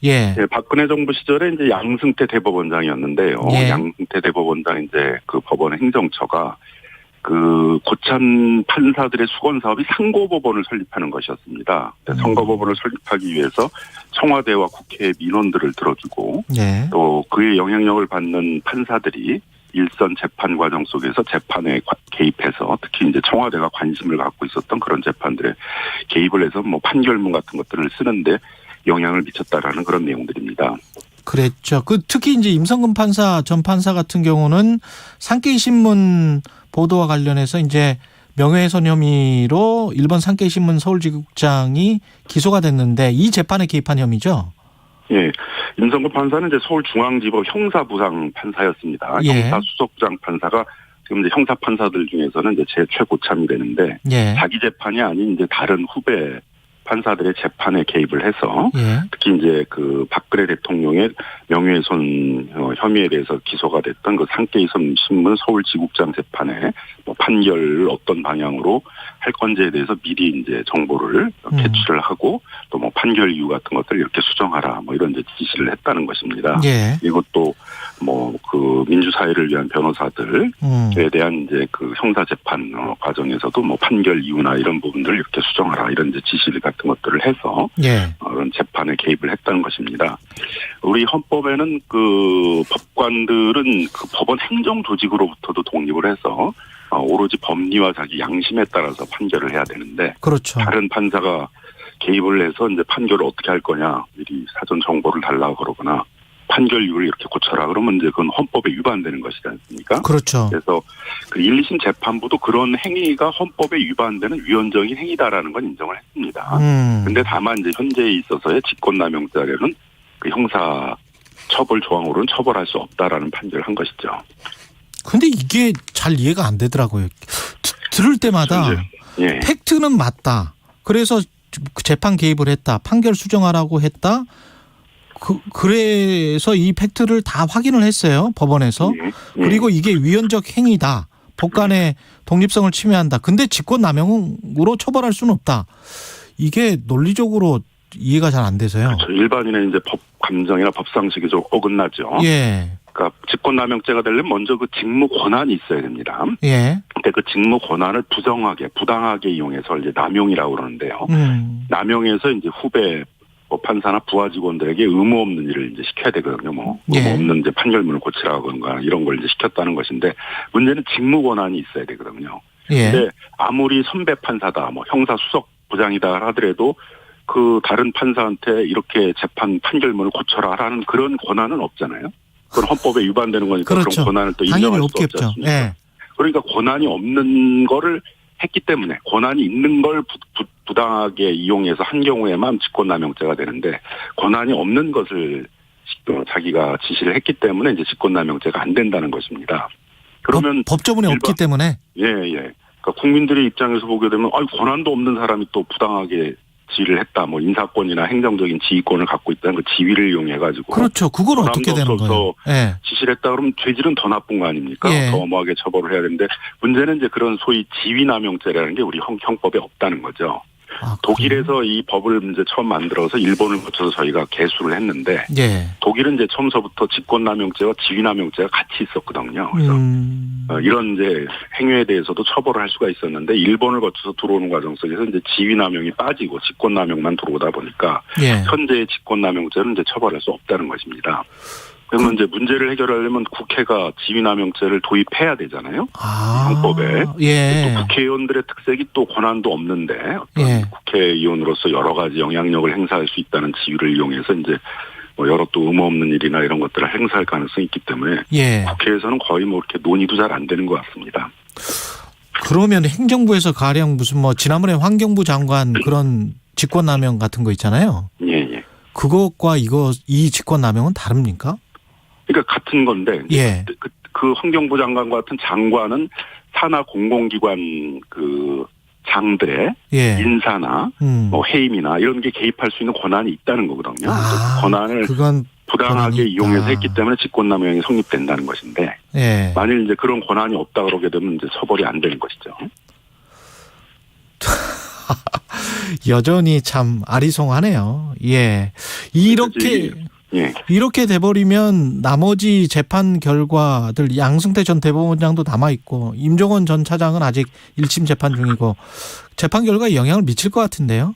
예. 예, 박근혜 정부 시절에 이제 양승태 대법원장이었는데요. 예. 양승태 대법원장 이제 그 법원의 행정처가 그 고참 판사들의 수건 사업이 상고법원을 설립하는 것이었습니다. 선거법원을 설립하기 위해서 청와대와 국회의 민원들을 들어주고 예. 또 그의 영향력을 받는 판사들이 일선 재판 과정 속에서 재판에 개입해서 특히 이제 청와대가 관심을 갖고 있었던 그런 재판들에 개입을 해서 뭐 판결문 같은 것들을 쓰는데 영향을 미쳤다라는 그런 내용들입니다. 그랬죠. 특히 이제 임성근 판사 전 판사 같은 경우는 산케이 신문 보도와 관련해서 이제 명예훼손 혐의로 일본 산케이 신문 서울지국장이 기소가 됐는데 이 재판에 개입한 혐의죠. 예, 임성근 판사는 이제 서울중앙지법 형사부장 판사였습니다. 예. 형사수석부장 판사가 지금 이제 형사 판사들 중에서는 이제 제일 최고참이 되는데 예. 자기 재판이 아닌 이제 다른 후배 판사들의 재판에 개입을 해서 예. 특히 이제 그 박근혜 대통령의 명예훼손 혐의에 대해서 기소가 됐던 그 산케이 신문 서울지국장 재판에 뭐 판결을 어떤 방향으로 할 건지에 대해서 미리 이제 정보를 개출을 하고 또 뭐 판결 이유 같은 것들을 이렇게 수정하라 뭐 이런 이제 지시를 했다는 것입니다. 예. 이것도 뭐 그 민주사회를 위한 변호사들에 대한 이제 그 형사 재판 과정에서도 뭐 판결 이유나 이런 부분들을 이렇게 수정하라 이런 이제 지시를 같은 것들을 해서 예. 그런 재판에 개입을 했다는 것입니다. 우리 헌법에는 그 법관들은 그 법원 행정 조직으로부터도 독립을 해서 오로지 법리와 자기 양심에 따라서 판결을 해야 되는데 그렇죠. 다른 판사가 개입을 해서 이제 판결을 어떻게 할 거냐 미리 사전 정보를 달라고 그러거나 판결 이유를 이렇게 고쳐라 그러면 이제 그건 헌법에 위반되는 것이지 않습니까? 그렇죠. 그래서 그 1, 2심 재판부도 그런 행위가 헌법에 위반되는 위헌적인 행위다라는 건 인정을 했습니다. 근데 다만 이제 현재에 있어서의 직권남용죄는 그 형사 처벌 조항으로는 처벌할 수 없다라는 판결을 한 것이죠. 근데 이게 잘 이해가 안 되더라고요. 들을 때마다 예. 팩트는 맞다. 그래서 재판 개입을 했다. 판결 수정하라고 했다. 그래서 이 팩트를 다 확인을 했어요. 법원에서. 그리고 이게 위헌적 행위다. 법관의 독립성을 침해한다. 근데 직권남용으로 처벌할 수는 없다. 이게 논리적으로 이해가 잘 안 돼서요. 그렇죠. 일반인의 이제 법 감정이나 법상식이 좀 어긋나죠. 예. 그러니까 직권남용죄가 되려면 먼저 그 직무 권한이 있어야 됩니다. 예. 근데 그 직무 권한을 부정하게, 부당하게 이용해서 이제 남용이라고 그러는데요. 남용해서 이제 후배 뭐 판사나 부하 직원들에게 의무 없는 일을 이제 시켜야 되거든요. 뭐 의무 예. 없는 이제 판결문을 고치라거나 이런 걸 이제 시켰다는 것인데 문제는 직무 권한이 있어야 되거든요. 예. 근데 아무리 선배 판사다, 뭐 형사 수석 부장이다 하더라도 그 다른 판사한테 이렇게 재판 판결문을 고쳐라라는 그런 권한은 없잖아요. 그건 헌법에 위반되는 거니까 그렇죠. 그런 권한을 또 당연히 인정할 수 없지 없겠죠. 않습니까? 예. 그러니까 권한이 없는 거를 했기 때문에 권한이 있는 걸 부당하게 이용해서 한 경우에만 직권남용죄가 되는데 권한이 없는 것을 자기가 지시를 했기 때문에 이제 직권남용죄가 안 된다는 것입니다. 그러면 법조문이 없기 때문에 예. 그러니까 국민들의 입장에서 보게 되면 권한도 없는 사람이 또 부당하게 지휘를 했다. 뭐 인사권이나 행정적인 지휘권을 갖고 있다는 그 지위를 이용해 가지고 그렇죠. 그걸 어떻게 되는 거예요? 예. 지시를 했다 그러면 죄질은 더 나쁜 거 아닙니까? 예. 더 엄하게 처벌을 해야 되는데 문제는 이제 그런 소위 지위남용죄라는 게 우리 형법에 없다는 거죠. 독일에서 이 법을 이제 처음 만들어서 일본을 거쳐서 저희가 개수를 했는데 예. 독일은 이제 처음서부터 직권남용죄와 지위남용죄가 같이 있었거든요. 그래서 이런 이제 행위에 대해서도 처벌을 할 수가 있었는데 일본을 거쳐서 들어오는 과정 속에서 이제 지위남용이 빠지고 직권남용만 들어오다 보니까 예. 현재의 직권남용죄는 이제 처벌할 수 없다는 것입니다. 그러면 이제 문제를 해결하려면 국회가 지위남용죄를 도입해야 되잖아요. 헌법에. 예. 또 국회의원들의 특색이 또 권한도 없는데 어떤 예. 국회의원으로서 여러 가지 영향력을 행사할 수 있다는 지위를 이용해서 이제 뭐 여러 또 의무 없는 일이나 이런 것들을 행사할 가능성이 있기 때문에 예. 국회에서는 거의 뭐 이렇게 논의도 잘 안 되는 것 같습니다. 그러면 행정부에서 가령 무슨 뭐 지난번에 환경부 장관 그런 직권남용 같은 거 있잖아요. 예. 그것과 이 직권남용은 다릅니까? 그러니까 같은 건데 예. 그 환경부 장관 같은 장관은 산하 공공기관 그 장들의 예. 인사나 뭐 해임이나 이런 게 개입할 수 있는 권한이 있다는 거거든요. 권한을 그건 부당하게 이용해서 했기 때문에 직권남용이 성립된다는 것인데 예. 만일 이제 그런 권한이 없다 그러게 되면 이제 처벌이 안 되는 것이죠. 여전히 참 아리송하네요. 예. 이렇게 예. 이렇게 돼버리면 나머지 재판 결과들 양승태 전 대법원장도 남아있고 임종원 전 차장은 아직 1심 재판 중이고 재판 결과에 영향을 미칠 것 같은데요.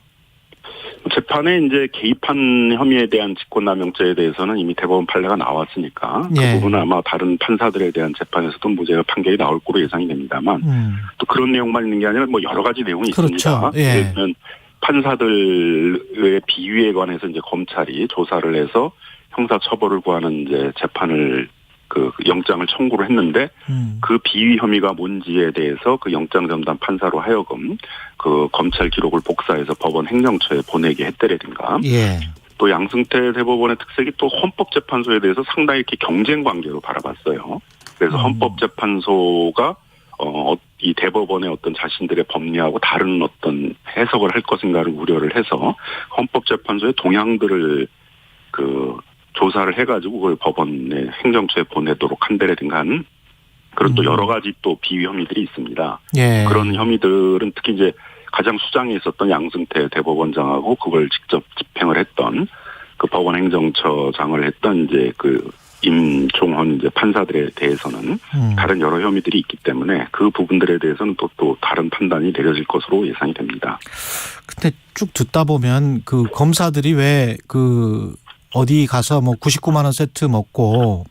재판에 이제 개입한 혐의에 대한 직권남용죄에 대해서는 이미 대법원 판례가 나왔으니까 예. 그 부분은 아마 다른 판사들에 대한 재판에서도 무죄 판결이 나올 거로 예상이 됩니다만 또 그런 내용만 있는 게 아니라 뭐 여러 가지 내용이 그렇죠. 있습니다. 예. 예를 들면 판사들의 비위에 관해서 이제 검찰이 조사를 해서 형사 처벌을 구하는 이제 재판을 그 영장을 청구를 했는데 그 비위 혐의가 뭔지에 대해서 그 영장 전담 판사로 하여금 그 검찰 기록을 복사해서 법원 행정처에 보내게 했다라든가. 예. 또 양승태 대법원의 특색이 또 헌법재판소에 대해서 상당히 이렇게 경쟁 관계로 바라봤어요. 그래서 헌법재판소가 이 대법원의 어떤 자신들의 법리하고 다른 어떤 해석을 할 것인가를 우려를 해서 헌법재판소의 동향들을 그 조사를 해가지고 그걸 법원의 행정처에 보내도록 한다라든가 하는 그런 또 여러 가지 또 비위 혐의들이 있습니다. 예. 그런 혐의들은 특히 이제 가장 수장에 있었던 양승태 대법원장하고 그걸 직접 집행을 했던 그 법원 행정처장을 했던 이제 그 임종헌 이제 판사들에 대해서는 다른 여러 혐의들이 있기 때문에 그 부분들에 대해서는 또 다른 판단이 내려질 것으로 예상이 됩니다. 근데 쭉 듣다 보면 그 검사들이 왜 그 어디 가서 뭐 99만 원 세트 먹고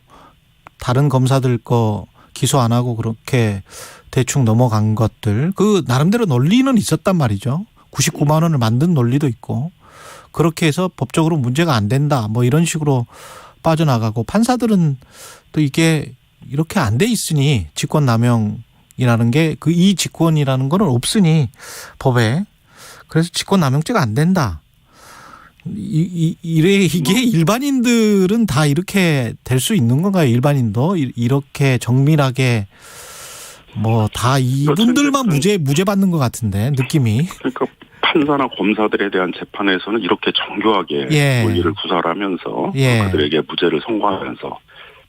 다른 검사들 거 기소 안 하고 그렇게 대충 넘어간 것들 그 나름대로 논리는 있었단 말이죠. 99만 원을 만든 논리도 있고 그렇게 해서 법적으로 문제가 안 된다 뭐 이런 식으로 빠져나가고 판사들은 또 이게 이렇게 안 돼 있으니 직권남용이라는 게 그 이 직권이라는 거는 없으니 법에 그래서 직권남용죄가 안 된다. 이게 일반인들은 다 이렇게 될 수 있는 건가요? 일반인도 이렇게 정밀하게 뭐 다 이분들만 무죄 받는 것 같은데 느낌이. 그러니까 판사나 검사들에 대한 재판에서는 이렇게 정교하게 예. 논리를 구사하면서 예. 그들에게 무죄를 선고하면서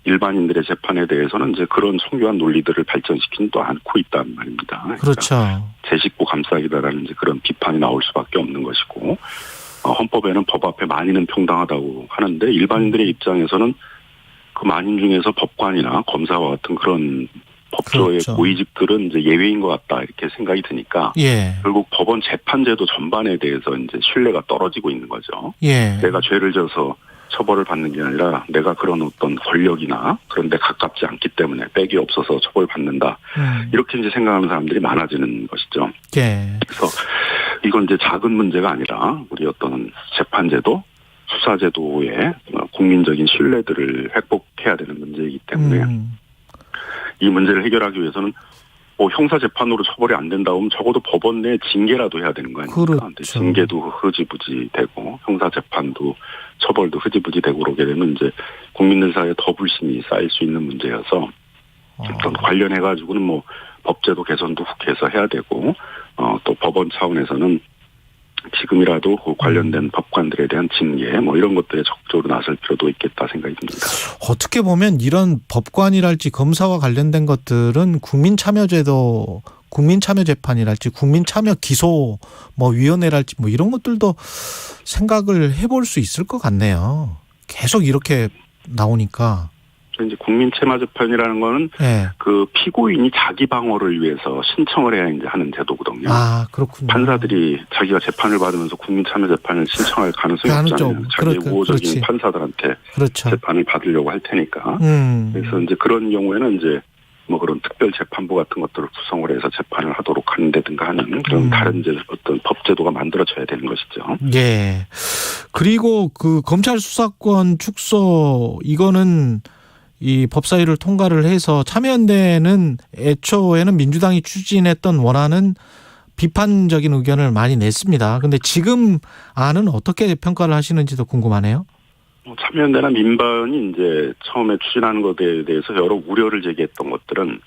일반인들의 재판에 대해서는 이제 그런 정교한 논리들을 발전시키는 또 않고 있단 말입니다. 그러니까 그렇죠. 제 식구 감싸기다라는 이제 그런 비판이 나올 수밖에 없는 것이고 헌법에는 법 앞에 만인은 평등하다고 하는데 일반인들의 입장에서는 그 만인 중에서 법관이나 검사와 같은 그런 법조의 그렇죠. 고위직들은 이제 예외인 것 같다 이렇게 생각이 드니까 예. 결국 법원 재판제도 전반에 대해서 이제 신뢰가 떨어지고 있는 거죠. 예. 내가 죄를 져서 처벌을 받는 게 아니라 내가 그런 어떤 권력이나 그런 데 가깝지 않기 때문에 빽이 없어서 처벌받는다. 이렇게 이제 생각하는 사람들이 많아지는 것이죠. 예. 그래서 이건 이제 작은 문제가 아니라 우리 어떤 재판제도, 수사제도의 국민적인 신뢰들을 회복해야 되는 문제이기 때문에 이 문제를 해결하기 위해서는 뭐 형사재판으로 처벌이 안 된다 하면 적어도 법원 내 징계라도 해야 되는 거 아닙니까? 그렇죠. 징계도 흐지부지 되고 형사재판도 처벌도 흐지부지 되고 그러게 되면 이제 국민들 사이에 더 불신이 쌓일 수 있는 문제여서 어떤 관련해가지고는 뭐 법제도 개선도 국회에서 해야 되고 또 법원 차원에서는 지금이라도 그 관련된 법관들에 대한 징계 뭐 이런 것들에 적극적으로 나설 필요도 있겠다 생각이 듭니다. 어떻게 보면 이런 법관이랄지 검사와 관련된 것들은 국민참여제도, 국민참여재판이랄지 국민참여기소 뭐 위원회랄지 뭐 이런 것들도 생각을 해볼 수 있을 것 같네요. 계속 이렇게 나오니까. 이제 국민참여재판이라는 거는 네. 그 피고인이 자기 방어를 위해서 신청을 해야 이제 하는 제도거든요. 아, 그렇군요. 판사들이 자기가 재판을 받으면서 국민참여재판을 신청할 가능성이 없잖아요. 자기 우호적인 판사들한테 그렇죠. 재판을 받으려고 할 테니까. 그래서 이제 그런 경우에는 이제 뭐 그런 특별 재판부 같은 것들을 구성을 해서 재판을 하도록 한다든가 하는 그런 다른 이제 어떤 법제도가 만들어져야 되는 것이죠. 예. 그리고 그 검찰 수사권 축소 이거는 이 법사위를 통과를 해서 참여연대는 애초에는 민주당이 추진했던 원안은 비판적인 의견을 많이 냈습니다. 그런데 지금 안은 어떻게 평가를 하시는지도 궁금하네요. 참여연대나 민반이 이제 처음에 추진하는 것에 대해서 여러 우려를 제기했던 것들은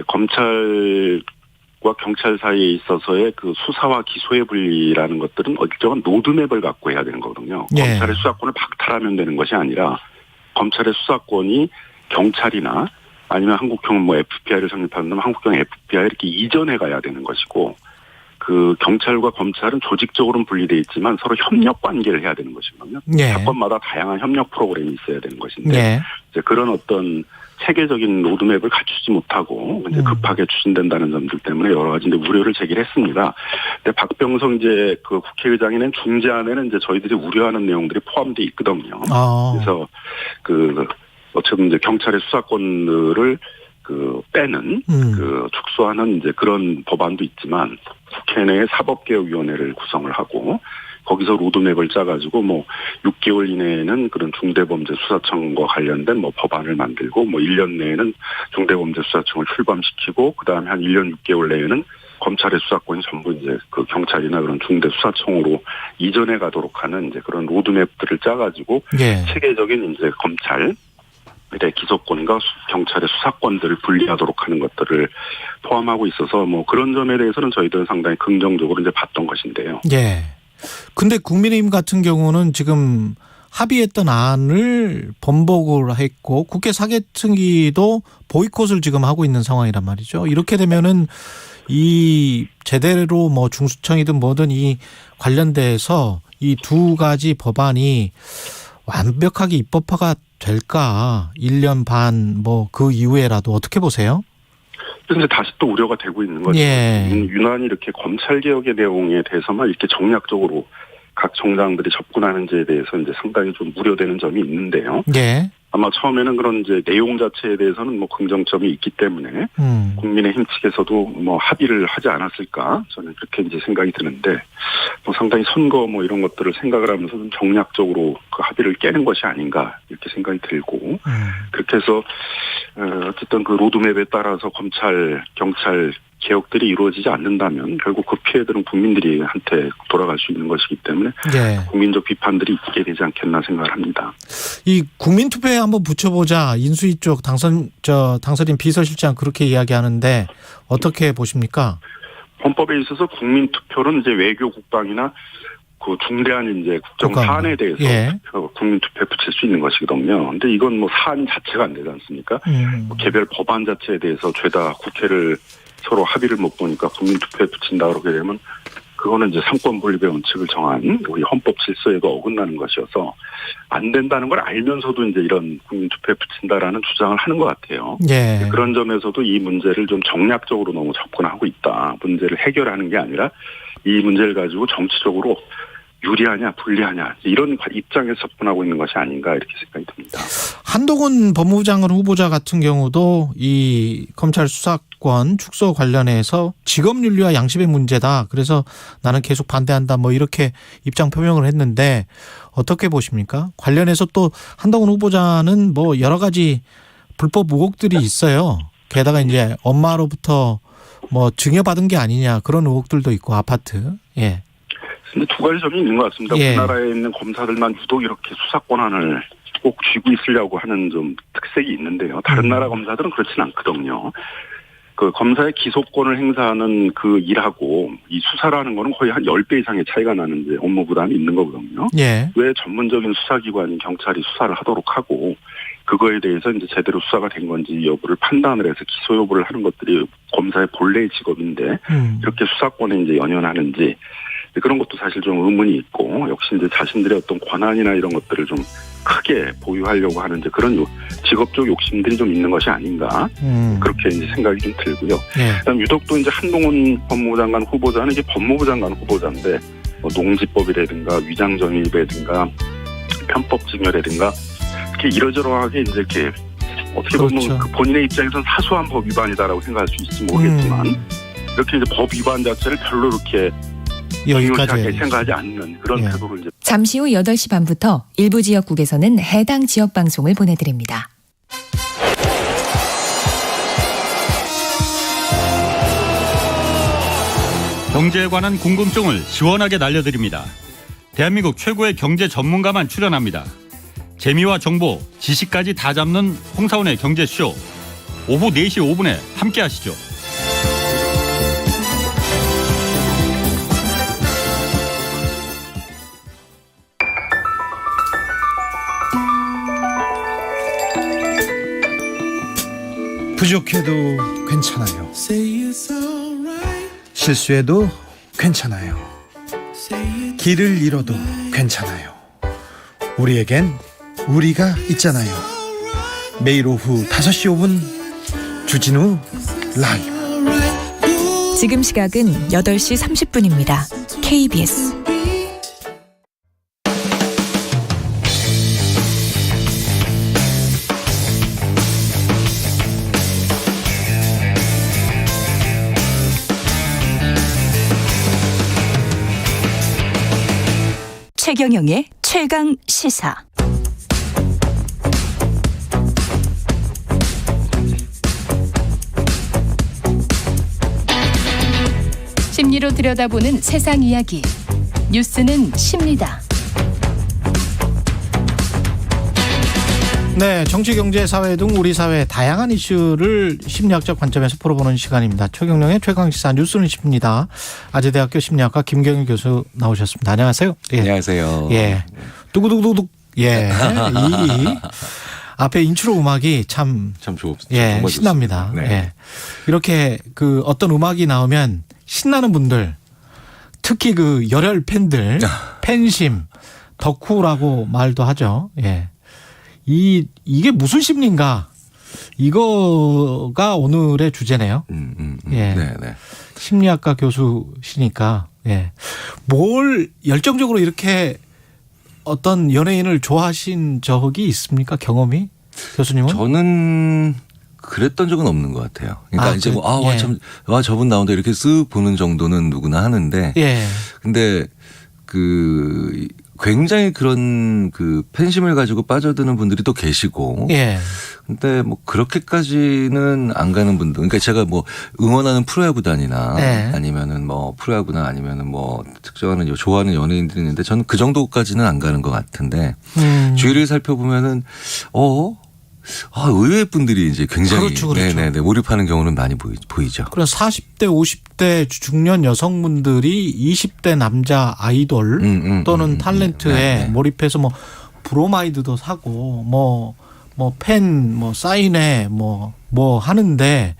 검찰과 경찰 사이에 있어서의 그 수사와 기소의 분리라는 것들은 일정한 로드맵을 갖고 해야 되는 거거든요. 예. 검찰의 수사권을 박탈하면 되는 것이 아니라 검찰의 수사권이 경찰이나 아니면 한국형 뭐 FBI를 성립한다면 한국형 FBI 이렇게 이전해 가야 되는 것이고 그 경찰과 검찰은 조직적으로는 분리돼 있지만 서로 협력 관계를 해야 되는 것이거든요. 예. 사건마다 다양한 협력 프로그램이 있어야 되는 것인데 예. 이제 그런 어떤 체계적인 로드맵을 갖추지 못하고 이제 급하게 추진된다는 점들 때문에 여러 가지 이제 우려를 제기했습니다. 근데 박병석 이제 그 국회의장에는 중재안에는 이제 저희들이 우려하는 내용들이 포함되어 있거든요. 그래서 그 어쨌든 이제 경찰의 수사권을 그 빼는 그 축소하는 이제 그런 법안도 있지만 국회 내에 사법개혁위원회를 구성을 하고 거기서 로드맵을 짜가지고 뭐 6개월 이내에는 그런 중대범죄수사청과 관련된 뭐 법안을 만들고 뭐 1년 내에는 중대범죄수사청을 출범시키고 그 다음에 한 1년 6개월 내에는 검찰의 수사권이 전부 이제 그 경찰이나 그런 중대수사청으로 이전해 가도록 하는 이제 그런 로드맵들을 짜가지고 예. 체계적인 이제 검찰 기소권과 경찰의 수사권들을 분리하도록 하는 것들을 포함하고 있어서 뭐 그런 점에 대해서는 저희들은 상당히 긍정적으로 이제 봤던 것인데요. 예. 근데 국민의힘 같은 경우는 지금 합의했던 안을 번복을 했고 국회 사개특위도 보이콧을 지금 하고 있는 상황이란 말이죠. 이렇게 되면은 이 제대로 뭐 중수청이든 뭐든 이 관련돼서 이 두 가지 법안이 완벽하게 입법화가 될까? 1년 반 뭐 그 이후에라도 어떻게 보세요? 그래서 다시 또 우려가 되고 있는 거죠. 예. 유난히 이렇게 검찰개혁의 내용에 대해서만 이렇게 정략적으로 각 정당들이 접근하는지에 대해서 이제 상당히 좀 우려되는 점이 있는데요. 예. 아마 처음에는 그런 이제 내용 자체에 대해서는 뭐 긍정점이 있기 때문에 국민의힘 측에서도 뭐 합의를 하지 않았을까 저는 그렇게 이제 생각이 드는데 뭐 상당히 선거 뭐 이런 것들을 생각을 하면서 좀 정략적으로 그 합의를 깨는 것이 아닌가 이렇게 생각이 들고 그렇게 해서 어쨌든 그 로드맵에 따라서 검찰 경찰 개혁들이 이루어지지 않는다면 결국 그 피해들은 국민들한테 돌아갈 수 있는 것이기 때문에 예. 국민적 비판들이 있게 되지 않겠나 생각을 합니다. 이 국민투표에 한번 붙여보자. 인수위 쪽 당선인 비서실장 그렇게 이야기하는데 어떻게 보십니까? 헌법에 있어서 국민투표는 이제 외교 국방이나 그 중대한 이제 국정 사안에 대해서 예. 국민투표에 붙일 수 있는 것이거든요. 근데 이건 뭐 사안 자체가 안 되지 않습니까? 뭐 개별 법안 자체에 대해서 죄다 국회를 서로 합의를 못 보니까 국민투표에 붙인다 그러게 되면 그거는 이제 상권분립의 원칙을 정한 우리 헌법 질서에도 어긋나는 것이어서 안 된다는 걸 알면서도 이제 이런 국민투표에 붙인다라는 주장을 하는 것 같아요. 예. 그런 점에서도 이 문제를 좀 정략적으로 너무 접근하고 있다. 문제를 해결하는 게 아니라 이 문제를 가지고 정치적으로 유리하냐 불리하냐 이런 입장에서 접근하고 있는 것이 아닌가 이렇게 생각이 듭니다. 한동훈 법무부 장관 후보자 같은 경우도 이 검찰 수사권 축소 관련해서 직업윤리와 양심의 문제다. 그래서 나는 계속 반대한다. 뭐 이렇게 입장 표명을 했는데 어떻게 보십니까? 관련해서 또 한동훈 후보자는 뭐 여러 가지 불법 의혹들이 있어요. 게다가 이제 엄마로부터 뭐 증여받은 게 아니냐 그런 의혹들도 있고 아파트. 예. 근데 두 가지 점이 있는 것 같습니다. 예. 우리나라에 있는 검사들만 유독 이렇게 수사 권한을 꼭 쥐고 있으려고 하는 좀 특색이 있는데요. 다른 나라 검사들은 그렇지는 않거든요. 그 검사의 기소권을 행사하는 그 일하고 이 수사라는 거는 거의 한 10배 이상의 차이가 나는 이제 업무 부담이 있는 거거든요. 예. 왜 전문적인 수사기관인 경찰이 수사를 하도록 하고 그거에 대해서 이제 제대로 수사가 된 건지 여부를 판단을 해서 기소 여부를 하는 것들이 검사의 본래의 직업인데 이렇게 수사권에 이제 연연하는지 그런 것도 사실 좀 의문이 있고 역시 이제 자신들의 어떤 권한이나 이런 것들을 좀 크게 보유하려고 하는 이제 그런 직업적 욕심들이 좀 있는 것이 아닌가 그렇게 이제 생각이 좀 들고요. 예. 그다음 유독 또 이제 한동훈 법무부 장관 후보자는 이제 법무부 장관 후보자인데 뭐 농지법이라든가 위장정의라든가 편법증여라든가 이렇게 이러저러하게 이제 이렇게 어떻게 보면 그렇죠. 그 본인의 입장에서는 사소한 법 위반이다라고 생각할 수 있을지 모르겠지만 이렇게 이제 법 위반 자체를 별로 이렇게 여기까지 생각하지 않는 그런 태도를 이제. 잠시 후 8시 반부터 일부 지역국에서는 해당 지역 방송을 보내드립니다. 경제에 관한 궁금증을 시원하게 날려드립니다. 대한민국 최고의 경제 전문가만 출연합니다. 재미와 정보, 지식까지 다 잡는 홍사훈의 경제쇼. 오후 4시 5분에 함께 하시죠. 부족해도 괜찮아요. 실수해도 괜찮아요. 길을 잃어도 괜찮아요. 우리에겐 우리가 있잖아요. 매일 오후 5시 5분 주진우 라이브. 지금 시각은 8시 30분입니다. KBS 최경영의 최강 시사. 심리로 들여다보는 세상 이야기. 뉴스는 십니다. 네, 정치, 경제, 사회 등 우리 사회의 다양한 이슈를 심리학적 관점에서 풀어보는 시간입니다. 최경영의 최강시사 뉴스는 십니다. 아재대학교 심리학과 김경일 교수 나오셨습니다. 안녕하세요. 예. 안녕하세요. 예, 두구두구두구. 예, 이 앞에 인트로 음악이 참 예, 신납니다. 네. 예, 이렇게 그 어떤 음악이 나오면 신나는 분들, 특히 그 열혈 팬들, 팬심, 덕후라고 말도 하죠. 예. 이게 무슨 심리인가? 이거가 오늘의 주제네요. 예. 네네. 심리학과 교수시니까, 예. 뭘 열정적으로 이렇게 어떤 연예인을 좋아하신 적이 있습니까? 경험이? 교수님은? 저는 그랬던 적은 없는 것 같아요. 그러니까 이제 뭐, 와, 저분 나온다 이렇게 쓱 보는 정도는 누구나 하는데. 예. 근데 굉장히 그런 그 팬심을 가지고 빠져드는 분들이 또 계시고. 예. 근데 뭐 그렇게까지는 안 가는 분들. 그러니까 제가 뭐 응원하는 프로야구단이나 네. 아니면은 뭐 프로야구나 아니면은 뭐 특정하는 좋아하는 연예인들이 있는데 저는 그 정도까지는 안 가는 것 같은데 주위를 살펴보면은 의외의 분들이 이제 굉장히 그렇죠. 네네네 몰입하는 경우는 많이 보이죠. 그럼 40대, 50대 중년 여성분들이 20대 남자 아이돌 또는 탤런트에 몰입해서 뭐 브로마이드도 사고 뭐 팬 사인회 뭐 하는데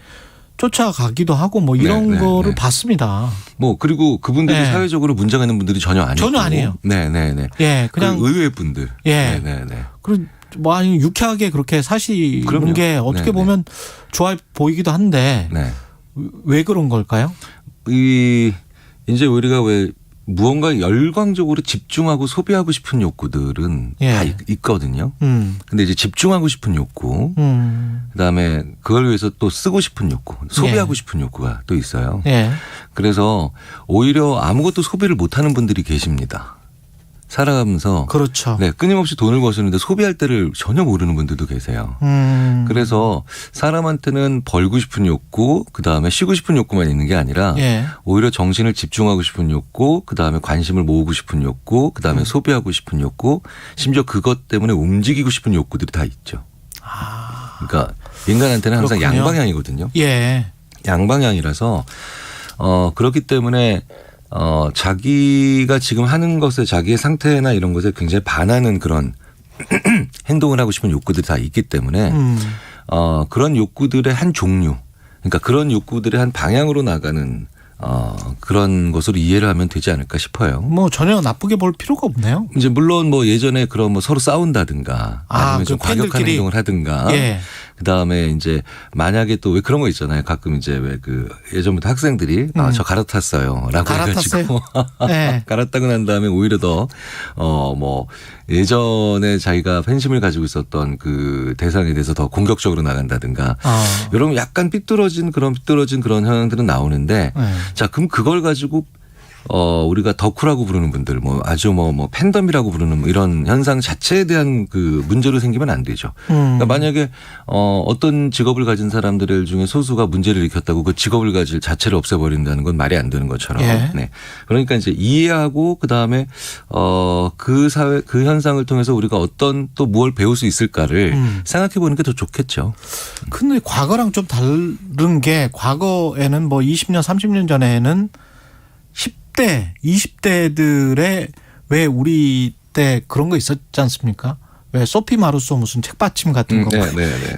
쫓아가기도 하고 뭐 이런 거를 봤습니다. 뭐 그리고 그분들이 사회적으로 문제가 있는 분들이 전혀 아니고 전혀 아니에요. 네네네. 예, 그냥 의외의 분들. 예. 네네네. 그리고 뭐 아니 유쾌하게 그렇게 사시는 그럼요. 게 어떻게 보면 좋아 보이기도 한데 왜 그런 걸까요? 이제 우리가 왜 무언가 열광적으로 집중하고 소비하고 싶은 욕구들은 다 있거든요. 근데 이제 집중하고 싶은 욕구, 그다음에 그걸 위해서 또 쓰고 싶은 욕구, 소비하고 싶은 욕구가 또 있어요. 그래서 오히려 아무것도 소비를 못하는 분들이 계십니다. 살아가면서 그렇죠. 네, 끊임없이 돈을 버시는데 소비할 때를 전혀 모르는 분들도 계세요. 그래서 사람한테는 벌고 싶은 욕구, 그다음에 쉬고 싶은 욕구만 있는 게 아니라 오히려 정신을 집중하고 싶은 욕구, 그다음에 관심을 모으고 싶은 욕구, 그다음에 소비하고 싶은 욕구, 심지어 그것 때문에 움직이고 싶은 욕구들이 다 있죠. 그러니까 인간한테는 항상 그렇군요. 양방향이거든요. 예. 양방향이라서 그렇기 때문에 자기가 지금 하는 것에 자기의 상태나 이런 것에 굉장히 반하는 그런 행동을 하고 싶은 욕구들이 다 있기 때문에 그런 욕구들의 한 종류, 그러니까 그런 욕구들의 한 방향으로 나가는 그런 것으로 이해를 하면 되지 않을까 싶어요. 뭐 전혀 나쁘게 볼 필요가 없네요. 이제 물론 뭐 예전에 그런 뭐 서로 싸운다든가 아니면 좀 과격한 팬들끼리. 행동을 하든가 그다음에 이제 만약에 또 왜 그런 거 있잖아요. 가끔 이제 왜 그 예전부터 학생들이 저 갈아탔어요. 라고 해가지고 갈아타고 난 다음에 오히려 더 뭐 예전에 자기가 팬심을 가지고 있었던 그 대상에 대해서 더 공격적으로 나간다든가 이런 약간 삐뚤어진 그런 현상들은 나오는데 자, 그럼 그걸 가지고 우리가 덕후라고 부르는 분들, 뭐 아주 뭐 팬덤이라고 부르는 뭐 이런 현상 자체에 대한 그 문제로 생기면 안 되죠. 그러니까 만약에 어떤 직업을 가진 사람들 중에 소수가 문제를 일으켰다고 그 직업을 가질 자체를 없애버린다는 건 말이 안 되는 것처럼. 네. 그러니까 이제 이해하고 그 다음에 그 사회 그 현상을 통해서 우리가 어떤 또 무엇을 배울 수 있을까를 생각해 보는 게 더 좋겠죠. 근데 과거랑 좀 다른 게 과거에는 뭐 20년, 30년 전에는 10대, 20대들의 왜 우리 때 그런 거 있었지 않습니까? 왜 소피 마루소 무슨 책받침 같은 거.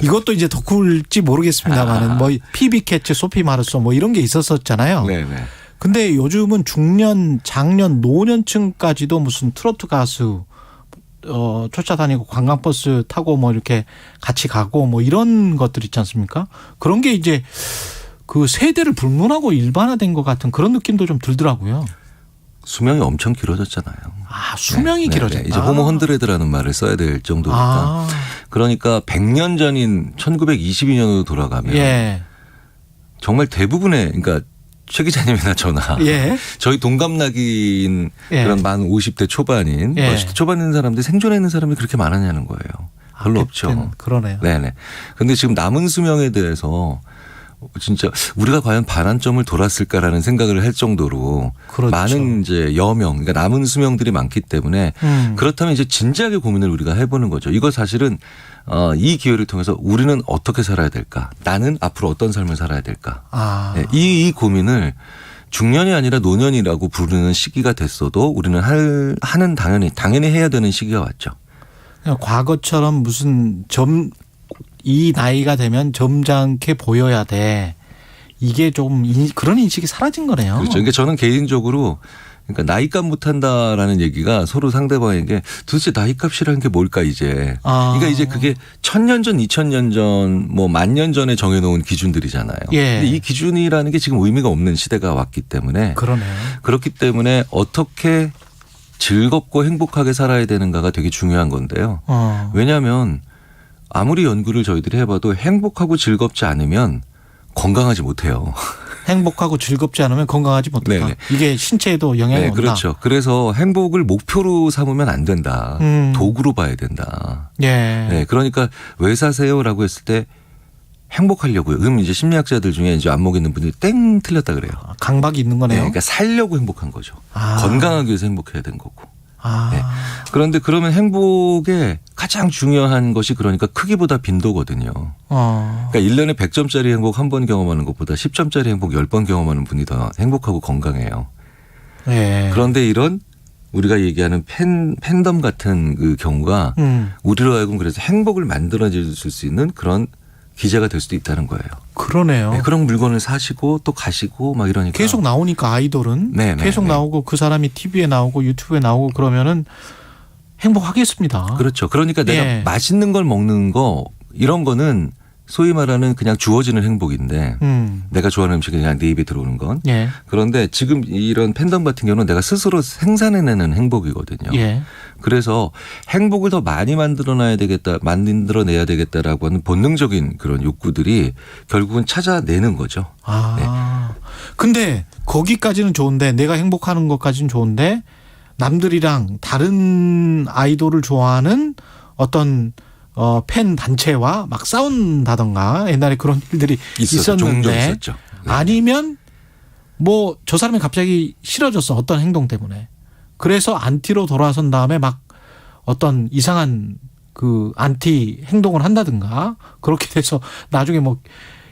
이것도 이제 덕후일지 모르겠습니다만은 뭐 피비캐치, 소피 마루소 뭐 이런 게 있었었잖아요. 근데 요즘은 중년, 장년, 노년층까지도 무슨 트로트 가수 쫓아다니고 관광버스 타고 뭐 이렇게 같이 가고 뭐 이런 것들 있지 않습니까? 그런 게 이제 그 세대를 불문하고 일반화된 것 같은 그런 느낌도 좀 들더라고요. 수명이 엄청 길어졌잖아요. 아, 수명이 길어졌다. 이제 호모 헌드레드라는 말을 써야 될 정도니까. 그러니까 100년 전인 1922년으로 돌아가면 정말 대부분의 그러니까 최 기자님이나 저나 저희 동갑나기인 그런 만 50대 초반인 50대 초반에 있는 사람들이 생존해 있는 사람이 그렇게 많았냐는 거예요. 별로 없죠. 그러네요. 네네. 근데 지금 남은 수명에 대해서 진짜 우리가 과연 반환점을 돌았을까라는 생각을 할 정도로 많은 이제 여명, 그러니까 남은 수명들이 많기 때문에 그렇다면 이제 진지하게 고민을 우리가 해보는 거죠. 이거 사실은 이 기회를 통해서 우리는 어떻게 살아야 될까? 나는 앞으로 어떤 삶을 살아야 될까? 네, 이 고민을 중년이 아니라 노년이라고 부르는 시기가 됐어도 우리는 하는 당연히 해야 되는 시기가 왔죠. 과거처럼 무슨 이 나이가 되면 점잖게 보여야 돼. 이게 좀 그런 인식이 사라진 거네요. 그렇죠. 그러니까 저는 개인적으로 그러니까 나이값 못한다라는 얘기가 서로 상대방에게 도대체 나이값이라는 게 뭘까 이제. 그러니까 이제 그게 1000년 전, 2000년 전, 뭐 10,000년 전에 정해놓은 기준들이잖아요. 근데 이 기준이라는 게 지금 의미가 없는 시대가 왔기 때문에. 그러네요. 그렇기 때문에 어떻게 즐겁고 행복하게 살아야 되는가가 되게 중요한 건데요. 왜냐하면 아무리 연구를 저희들이 해봐도 행복하고 즐겁지 않으면 건강하지 못해요. 행복하고 즐겁지 않으면 건강하지 못한다. 네네. 이게 신체에도 영향이 온다. 그렇죠. 그래서 행복을 목표로 삼으면 안 된다. 도구로 봐야 된다. 네, 그러니까 왜 사세요라고 했을 때 행복하려고요. 이제 심리학자들 중에 이제 안목 있는 분들이 땡 틀렸다 그래요. 강박이 있는 거네요. 그러니까 살려고 행복한 거죠. 건강하기 위해서 행복해야 되는 거고. 그런데 그러면 행복의 가장 중요한 것이 그러니까 크기보다 빈도거든요. 그러니까 1년에 100점짜리 행복 한 번 경험하는 것보다 10점짜리 행복 10번 경험하는 분이 더 행복하고 건강해요. 그런데 이런 우리가 얘기하는 팬덤 같은 그 경우가 우리로 하여금 그래서 행복을 만들어줄 수 있는 그런 기재가 될 수도 있다는 거예요. 그러네요. 그런 물건을 사시고 또 가시고 막 이러니까. 계속 나오니까 아이돌은 계속 나오고 그 사람이 TV에 나오고 유튜브에 나오고 그러면은 행복하겠습니다. 그렇죠. 그러니까 내가 맛있는 걸 먹는 거 이런 거는 소위 말하는 그냥 주어지는 행복인데 내가 좋아하는 음식이 그냥 내 입에 들어오는 건. 그런데 지금 이런 팬덤 같은 경우는 내가 스스로 생산해내는 행복이거든요. 그래서 행복을 더 많이 만들어내야 되겠다라고 하는 본능적인 그런 욕구들이 결국은 찾아내는 거죠. 근데 거기까지는 좋은데 내가 행복하는 것까지는 좋은데 남들이랑 다른 아이돌을 좋아하는 어떤 팬 단체와 막 싸운다던가 옛날에 그런 일들이 있었는데 아니면 뭐 저 사람이 갑자기 싫어졌어 어떤 행동 때문에 그래서 안티로 돌아선 다음에 막 어떤 이상한 그 안티 행동을 한다든가 그렇게 돼서 나중에 뭐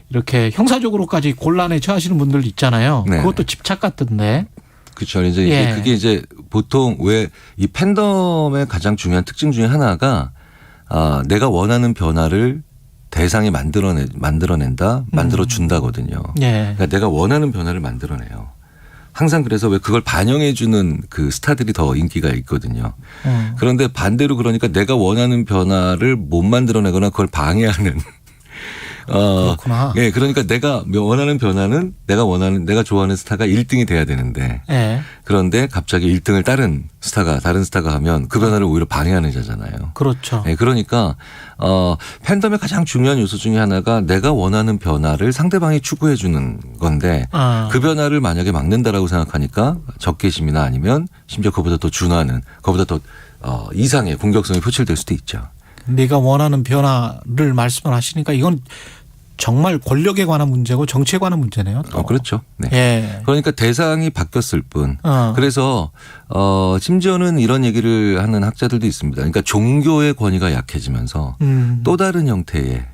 이렇게 형사적으로까지 곤란에 처하시는 분들 있잖아요. 그것도 집착 같던데. 그렇죠. 이제 그게 이제 보통 왜 이 팬덤의 가장 중요한 특징 중에 하나가 내가 원하는 변화를 대상이 만들어낸다, 만들어준다거든요. 그러니까 내가 원하는 변화를 만들어내요. 항상 그래서 왜 그걸 반영해주는 그 스타들이 더 인기가 있거든요. 그런데 반대로 그러니까 내가 원하는 변화를 못 만들어내거나 그걸 방해하는. 그렇구나. 그러니까 내가 원하는 변화는 내가 좋아하는 스타가 1등이 돼야 되는데. 그런데 갑자기 1등을 다른 스타가 하면 그 변화를 오히려 방해하는 자잖아요. 그렇죠. 그러니까 팬덤의 가장 중요한 요소 중에 하나가 내가 원하는 변화를 상대방이 추구해 주는 건데 그 변화를 만약에 막는다라고 생각하니까 적개심이나 아니면 심지어 그보다 더 준하는 그보다 더 이상의 공격성이 표출될 수도 있죠. 내가 원하는 변화를 말씀을 하시니까 이건 정말 권력에 관한 문제고 정치에 관한 문제네요. 그렇죠. 그러니까 대상이 바뀌었을 뿐. 그래서 심지어는 이런 얘기를 하는 학자들도 있습니다. 그러니까 종교의 권위가 약해지면서 또 다른 형태의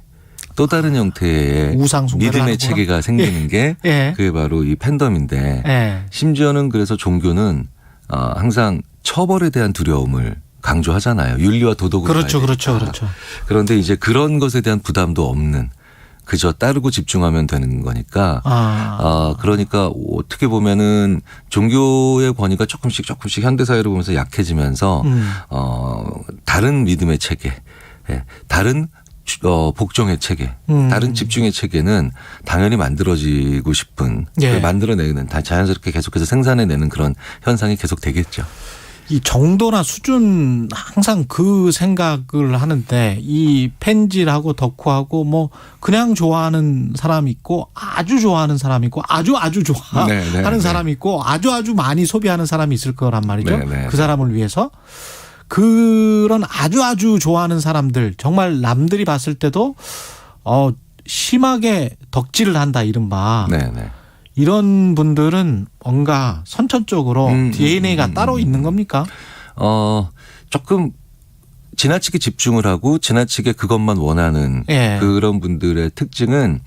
믿음의 체계가 생기는 게 그게 바로 이 팬덤인데 심지어는 그래서 종교는 항상 처벌에 대한 두려움을 강조하잖아요. 윤리와 도덕으로. 그렇죠. 그런데 이제 그런 것에 대한 부담도 없는 그저 따르고 집중하면 되는 거니까. 그러니까 어떻게 보면은 종교의 권위가 조금씩 현대사회를 보면서 약해지면서 다른 믿음의 체계, 다른 복종의 체계, 다른 집중의 체계는 당연히 만들어지고 싶은, 만들어내는, 자연스럽게 계속해서 생산해내는 그런 현상이 계속 되겠죠. 이 정도나 수준 항상 그 생각을 하는데 이 펜질하고 덕후하고 뭐 그냥 좋아하는 사람이 있고 아주 좋아하는 사람이 있고 아주 좋아하는 사람이 있고 아주 많이 소비하는 사람이 있을 거란 말이죠. 그 사람을 위해서. 그런 아주 좋아하는 사람들 정말 남들이 봤을 때도 심하게 덕질을 한다 이른바. 이런 분들은 뭔가 선천적으로 DNA가 따로 있는 겁니까? 조금 지나치게 집중을 하고 지나치게 그것만 원하는 그런 분들의 특징은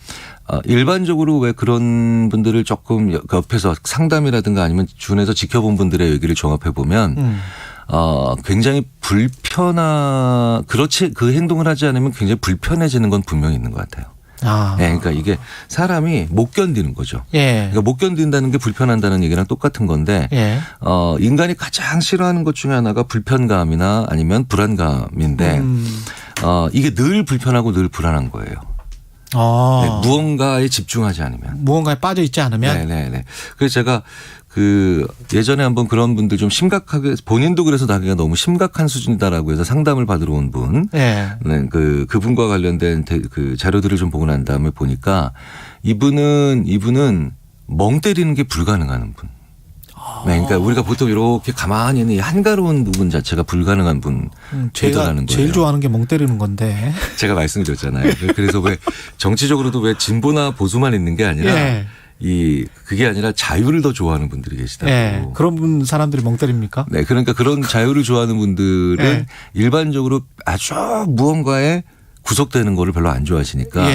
일반적으로 왜 그런 분들을 조금 옆에서 상담이라든가 아니면 준해서 지켜본 분들의 얘기를 종합해 보면 굉장히 그렇지 그 행동을 하지 않으면 굉장히 불편해지는 건 분명히 있는 것 같아요. 그러니까 이게 사람이 못 견디는 거죠. 그러니까 못 견딘다는 게 불편한다는 얘기랑 똑같은 건데 인간이 가장 싫어하는 것 중에 하나가 불편감이나 아니면 불안감인데 이게 늘 불편하고 늘 불안한 거예요. 무언가에 집중하지 않으면. 무언가에 빠져 있지 않으면. 그래서 제가 예전에 한번 그런 분들 좀 심각하게 본인도 그래서 나기가 너무 심각한 수준이다라고 해서 상담을 받으러 온 분. 그분과 관련된 그 자료들을 좀 보고 난 다음에 보니까 이분은 멍 때리는 게 불가능한 분. 그러니까 우리가 보통 이렇게 가만히 있는 이 한가로운 부분 자체가 불가능한 분. 제가 제일 좋아하는 게 멍 때리는 건데. 제가 말씀드렸잖아요. 그래서 왜 정치적으로도 왜 진보나 보수만 있는 게 아니라 그게 아니라 자유를 더 좋아하는 분들이 계시다고. 그런 사람들이 멍 때립니까? 그러니까 그런 자유를 좋아하는 분들은 일반적으로 아주 무언가에 구속되는 거를 별로 안 좋아하시니까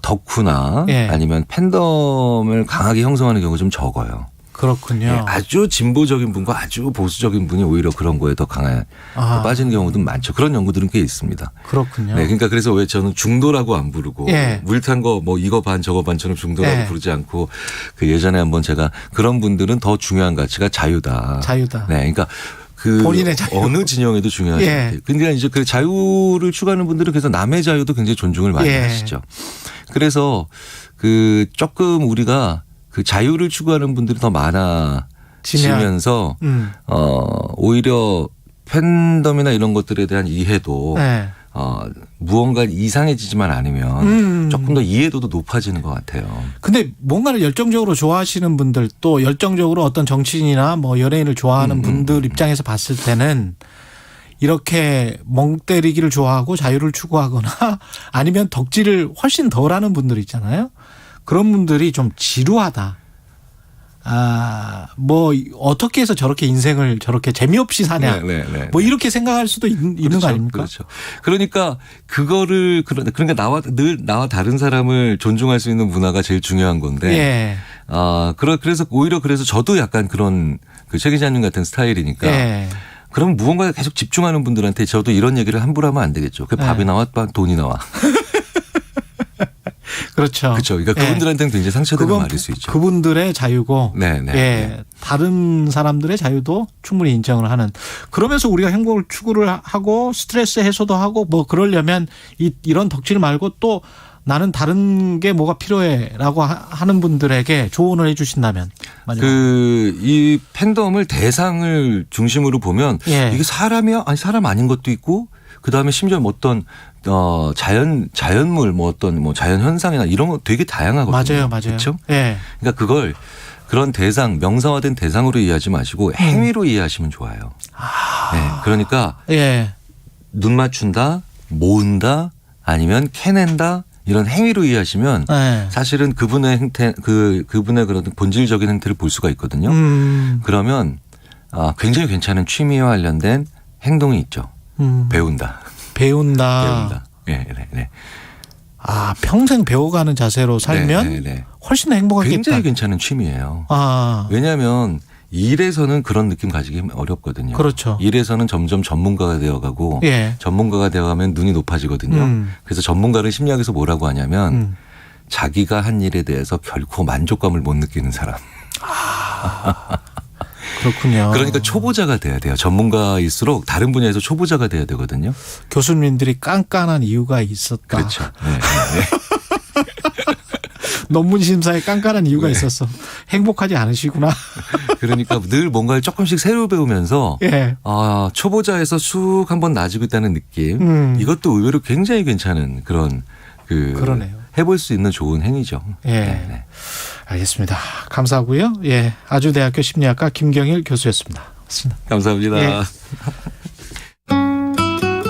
덕후나 아니면 팬덤을 강하게 형성하는 경우가 좀 적어요. 그렇군요. 아주 진보적인 분과 아주 보수적인 분이 오히려 그런 거에 더 강하게 빠지는 경우도 많죠. 그런 연구들은 꽤 있습니다. 그렇군요. 그러니까 그래서 왜 저는 중도라고 안 부르고 물탄 거 뭐 이거 반 저거 반처럼 중도라고 부르지 않고 예전에 한번 제가 그런 분들은 더 중요한 가치가 자유다. 그러니까 본인의 자유. 어느 진영에도 중요하죠. 근데 이제 그 자유를 추구하는 분들은 그래서 남의 자유도 굉장히 존중을 많이 하시죠. 그래서 조금 우리가 그 자유를 추구하는 분들이 더 많아지면서 오히려 팬덤이나 이런 것들에 대한 이해도 무언가 이상해지지만 않으면 조금 더 이해도도 높아지는 것 같아요. 근데 뭔가를 열정적으로 좋아하시는 분들 또 열정적으로 어떤 정치인이나 뭐 연예인을 좋아하는 분들 입장에서 봤을 때는 이렇게 멍 때리기를 좋아하고 자유를 추구하거나 아니면 덕질을 훨씬 덜 하는 분들 있잖아요. 그런 분들이 좀 지루하다. 뭐 어떻게 해서 저렇게 인생을 저렇게 재미없이 사냐. 뭐 이렇게 생각할 수도 있는 거 아닙니까? 그렇죠. 그러니까 그러니까 나와 다른 사람을 존중할 수 있는 문화가 제일 중요한 건데. 그래서 오히려 저도 약간 그런 최 기자님 같은 스타일이니까. 그럼 무언가에 계속 집중하는 분들한테 저도 이런 얘기를 함부로 하면 안 되겠죠. 밥이 나와 돈이 나와. 그렇죠. 그러니까 그분들한테는 굉장히 상처되는 말일 수 있죠. 그분들의 자유고, 다른 사람들의 자유도 충분히 인정을 하는. 그러면서 우리가 행복을 추구를 하고 스트레스 해소도 하고 뭐 그러려면 이런 덕질 말고 또 나는 다른 게 뭐가 필요해라고 하는 분들에게 조언을 해주신다면. 이 팬덤을 대상을 중심으로 보면 이게 사람이야? 아니 사람 아닌 것도 있고. 그 다음에 심지어 어떤 자연물 어떤 자연 현상이나 이런 거 되게 다양하거든요. 맞아요. 그렇죠? 그러니까 그런 대상 명사화된 대상으로 이해하지 마시고 행위로 이해하시면 좋아요. 그러니까 눈 맞춘다, 모은다, 아니면 캐낸다. 이런 행위로 이해하시면 사실은 그분의 그분의 그런 본질적인 행태를 볼 수가 있거든요. 그러면 굉장히 괜찮은 취미와 관련된 행동이 있죠. 배운다. 평생 배워가는 자세로 살면 훨씬 행복하겠다. 굉장히 괜찮은 취미예요. 왜냐하면 일에서는 그런 느낌 가지기 어렵거든요. 그렇죠. 일에서는 점점 전문가가 되어가고 예. 전문가가 되어가면 눈이 높아지거든요. 그래서 전문가를 심리학에서 뭐라고 하냐면 자기가 한 일에 대해서 결코 만족감을 못 느끼는 사람. 그렇군요. 그러니까 초보자가 돼야 돼요. 전문가일수록 다른 분야에서 초보자가 돼야 되거든요. 교수님들이 깐깐한 이유가 있었다. 그렇죠. 네. 논문 심사에 깐깐한 이유가 있었어. 행복하지 않으시구나. 그러니까 늘 뭔가를 조금씩 새로 배우면서 예. 초보자에서 쑥 한번 나아지고 있다는 느낌. 이것도 의외로 굉장히 괜찮은 그런 그러네요. 해볼 수 있는 좋은 행위죠. 예. 네. 알겠습니다. 감사하고요. 예. 아주대학교 심리학과 김경일 교수였습니다. 고맙습니다. 감사합니다. 예.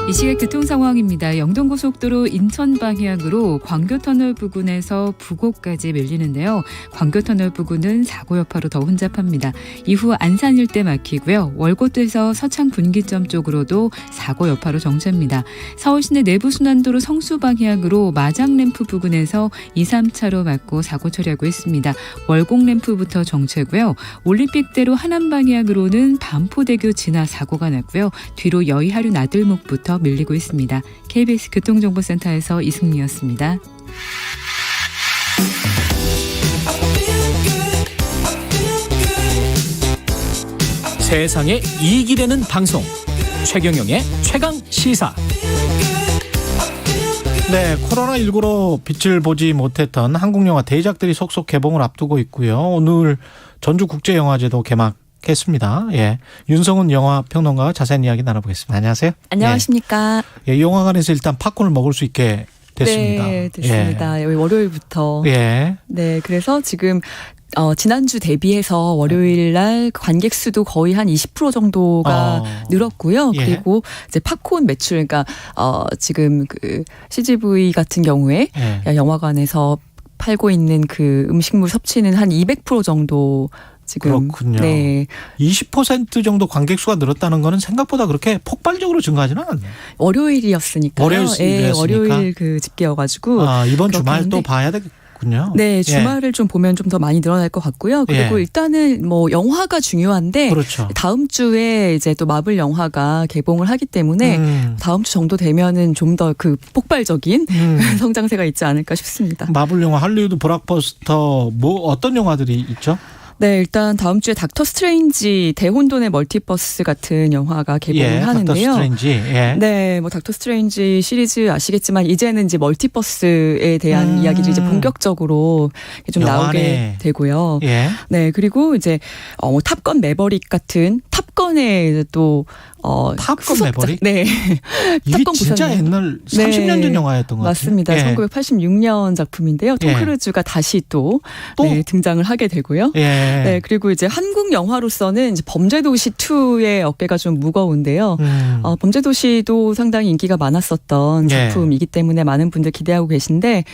이 시각 교통 상황입니다. 영동고속도로 인천 방향으로 광교터널 부근에서 부곡까지 밀리는데요. 광교터널 부근은 사고 여파로 더 혼잡합니다. 이후 안산 일대 막히고요. 월곶에서 서창 분기점 쪽으로도 사고 여파로 정체입니다. 서울시내 내부순환도로 성수 방향으로 마장램프 부근에서 2, 3차로 막고 사고 처리하고 있습니다. 월곡램프부터 정체고요. 올림픽대로 하남 방향으로는 반포대교 지나 사고가 났고요. 뒤로 여의하류 나들목부터 밀리고 있습니다. KBS 교통정보센터에서 이승미였습니다. 세상에 이익이 되는 방송 최경영의 최강시사. 네, 코로나19로 빛을 보지 못했던 한국영화 대작들이 속속 개봉을 앞두고 있고요. 오늘 전주국제영화제도 개막했습니다. 예, 윤성훈 영화평론가와 자세한 이야기 나눠보겠습니다. 안녕하세요. 안녕하십니까. 예, 영화관에서 일단 팝콘을 먹을 수 있게 됐습니다. 네, 됐습니다. 예. 월요일부터. 예. 네, 그래서 지금 지난주 대비해서 월요일 날 관객 수도 거의 한 20% 정도가 늘었고요. 예. 그리고 이제 팝콘 매출, 그러니까 지금 그 CGV 같은 경우에 영화관에서 팔고 있는 그 음식물 섭취는 한 200% 정도 지금. 그렇군요. 네. 20% 정도 관객 수가 늘었다는 거는 생각보다 그렇게 폭발적으로 증가하지는 않네요. 월요일이었으니까요. 월요일이었으니까. 월요일 그 집계여가지고. 이번 주말 또 봐야 되겠군요. 네, 주말을 좀 보면 좀 더 많이 늘어날 것 같고요. 그리고 일단은 뭐 영화가 중요한데 그렇죠. 다음 주에 이제 또 마블 영화가 개봉을 하기 때문에 다음 주 정도 되면은 좀 더 그 폭발적인 성장세가 있지 않을까 싶습니다. 마블 영화 할리우드 블록버스터 뭐 어떤 영화들이 있죠? 네, 일단 다음 주에 닥터 스트레인지 대혼돈의 멀티버스 같은 영화가 개봉을 하는데요. 닥터 스트레인지. 예. 네, 뭐 닥터 스트레인지 시리즈 아시겠지만 이제는 이제 멀티버스에 대한 이야기들이 이제 본격적으로 좀 나오게 되고요. 예. 네, 그리고 이제 탑건 매버릭 같은 탑건의 이제 또 탑건 매버릭? 네. 이게 탑건 진짜 보셨나요? 옛날 30년 전 영화였던 것 같아요. 맞습니다. 1986년 작품인데요. 톰 크루즈가 다시 또 네, 등장을 하게 되고요. 네, 그리고 이제 한국 영화로서는 이제 범죄도시 2의 어깨가 좀 무거운데요. 범죄도시도 상당히 인기가 많았었던 작품이기 때문에 많은 분들 기대하고 계신데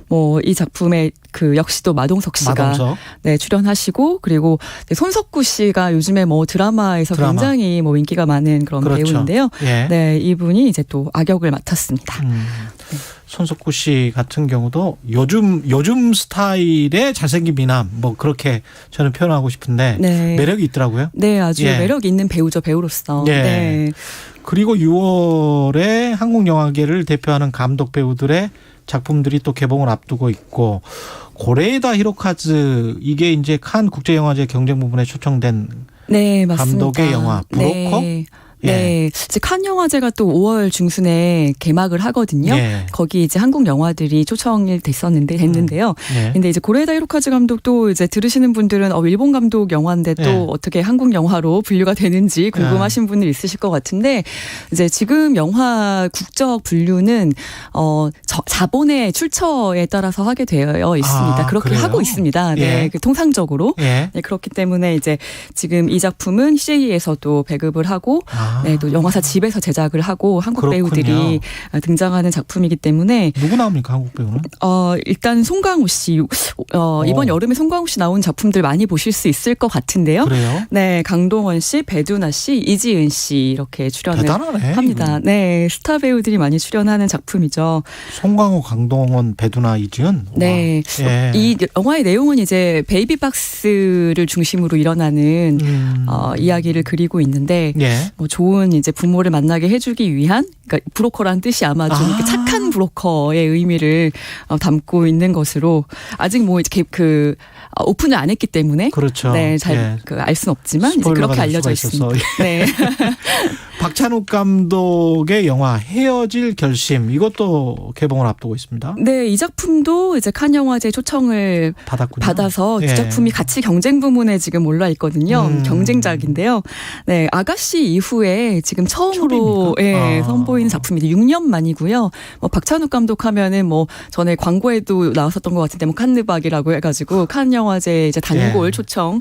뭐 이 작품에 그 역시도 마동석 씨가 네, 출연하시고 그리고 손석구 씨가 요즘에 뭐 드라마에서 굉장히 뭐 인기가 많은 그런 배우인데요. 네, 이분이 이제 또 악역을 맡았습니다. 네. 손석구 씨 같은 경우도 요즘 스타일의 잘생긴 미남 뭐 그렇게 저는 표현하고 싶은데 매력이 있더라고요. 네, 아주 매력 있는 배우죠, 배우로서. 네. 그리고 6월에 한국 영화계를 대표하는 감독 배우들의 작품들이 또 개봉을 앞두고 있고 고레에다 히로카즈 이게 이제 칸 국제영화제 경쟁 부분에 초청된 맞습니다. 감독의 영화 브로커. 네, 이제 칸 영화제가 또 5월 중순에 개막을 하거든요. 거기 이제 한국 영화들이 초청이 됐는데요. 근데 이제 고레에다 히로카즈 감독도 이제 들으시는 분들은 일본 감독 영화인데 또 어떻게 한국 영화로 분류가 되는지 궁금하신 분들 있으실 것 같은데 이제 지금 영화 국적 분류는 자본의 출처에 따라서 하게 되어 있습니다. 그렇게 그래요? 하고 있습니다. 네, 통상적으로. 네, 그렇기 때문에 이제 지금 이 작품은 CJ에서도 배급을 하고 네, 또 영화사 집에서 제작을 하고 한국 그렇군요. 배우들이 등장하는 작품이기 때문에 누구 나옵니까 한국 배우는? 일단 송강호 씨 이번 여름에 송강호 씨 나온 작품들 많이 보실 수 있을 것 같은데요. 그래요? 네, 강동원 씨, 배두나 씨, 이지은 씨 이렇게 출연을 대단하네, 합니다. 이거. 네, 스타 배우들이 많이 출연하는 작품이죠. 송강호, 강동원, 배두나, 이지은. 네, 예. 이 영화의 내용은 이제 베이비박스를 중심으로 일어나는 이야기를 그리고 있는데 예. 뭐 좋은 이제 부모를 만나게 해주기 위한 그러니까 브로커라는 뜻이 아마 좀 이렇게 착한 브로커의 의미를 담고 있는 것으로 아직 뭐 이렇게 오픈을 안 했기 때문에 그렇죠. 네, 잘 알 수는 없지만 이제 그렇게 알려져 있습니다. 네. 박찬욱 감독의 영화 헤어질 결심 이것도 개봉을 앞두고 있습니다. 네, 이 작품도 이제 칸 영화제 초청을 받아서 두 작품이 같이 경쟁 부문에 지금 올라 있거든요. 경쟁작인데요. 네, 아가씨 이후에 지금 처음으로 선보이는 작품입니다. 6년 만이고요. 뭐 박찬욱 감독 하면은 뭐 전에 광고에도 나왔었던 것 같은데 뭐 칸느박이라고 해가지고 칸 영화제 이제 단골 초청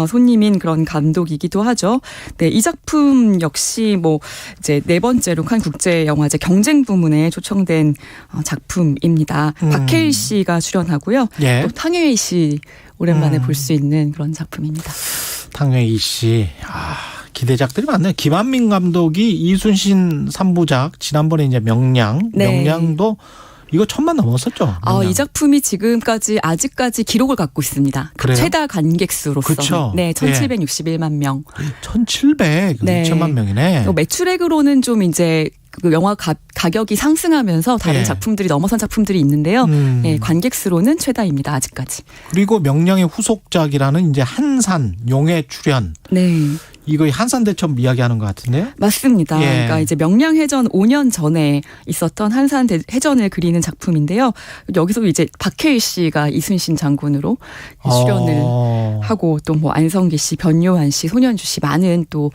손님인 그런 감독이기도 하죠. 네, 이 작품 역시 뭐 이제 네 번째로 칸 국제 영화제 경쟁 부문에 초청된 작품입니다. 박해일 씨가 출연하고요. 또 탕웨이 씨 오랜만에 볼 수 있는 그런 작품입니다. 탕웨이 씨, 기대작들이 많네요. 김한민 감독이 이순신 3부작 지난번에 이제 명량도 이거 1,000만 넘었었죠. 이 작품이 아직까지 기록을 갖고 있습니다. 그래요? 최다 관객수로서. 그렇죠. 네, 1,761만 명. 1,700, 2천만 명이네. 매출액으로는 좀 이제 그 영화 가격이 상승하면서 다른 작품들이 넘어선 작품들이 있는데요. 네, 관객수로는 최다입니다. 아직까지. 그리고 명량의 후속작이라는 이제 한산 용의 출연. 네. 이거 한산대첩 이야기하는 것 같은데요? 맞습니다. 그러니까 이제 명량해전 5년 전에 있었던 한산해전을 그리는 작품인데요. 여기서 이제 박해일 씨가 이순신 장군으로 출연을 하고 또 뭐 안성기 씨, 변요한 씨, 손현주 씨 많은 또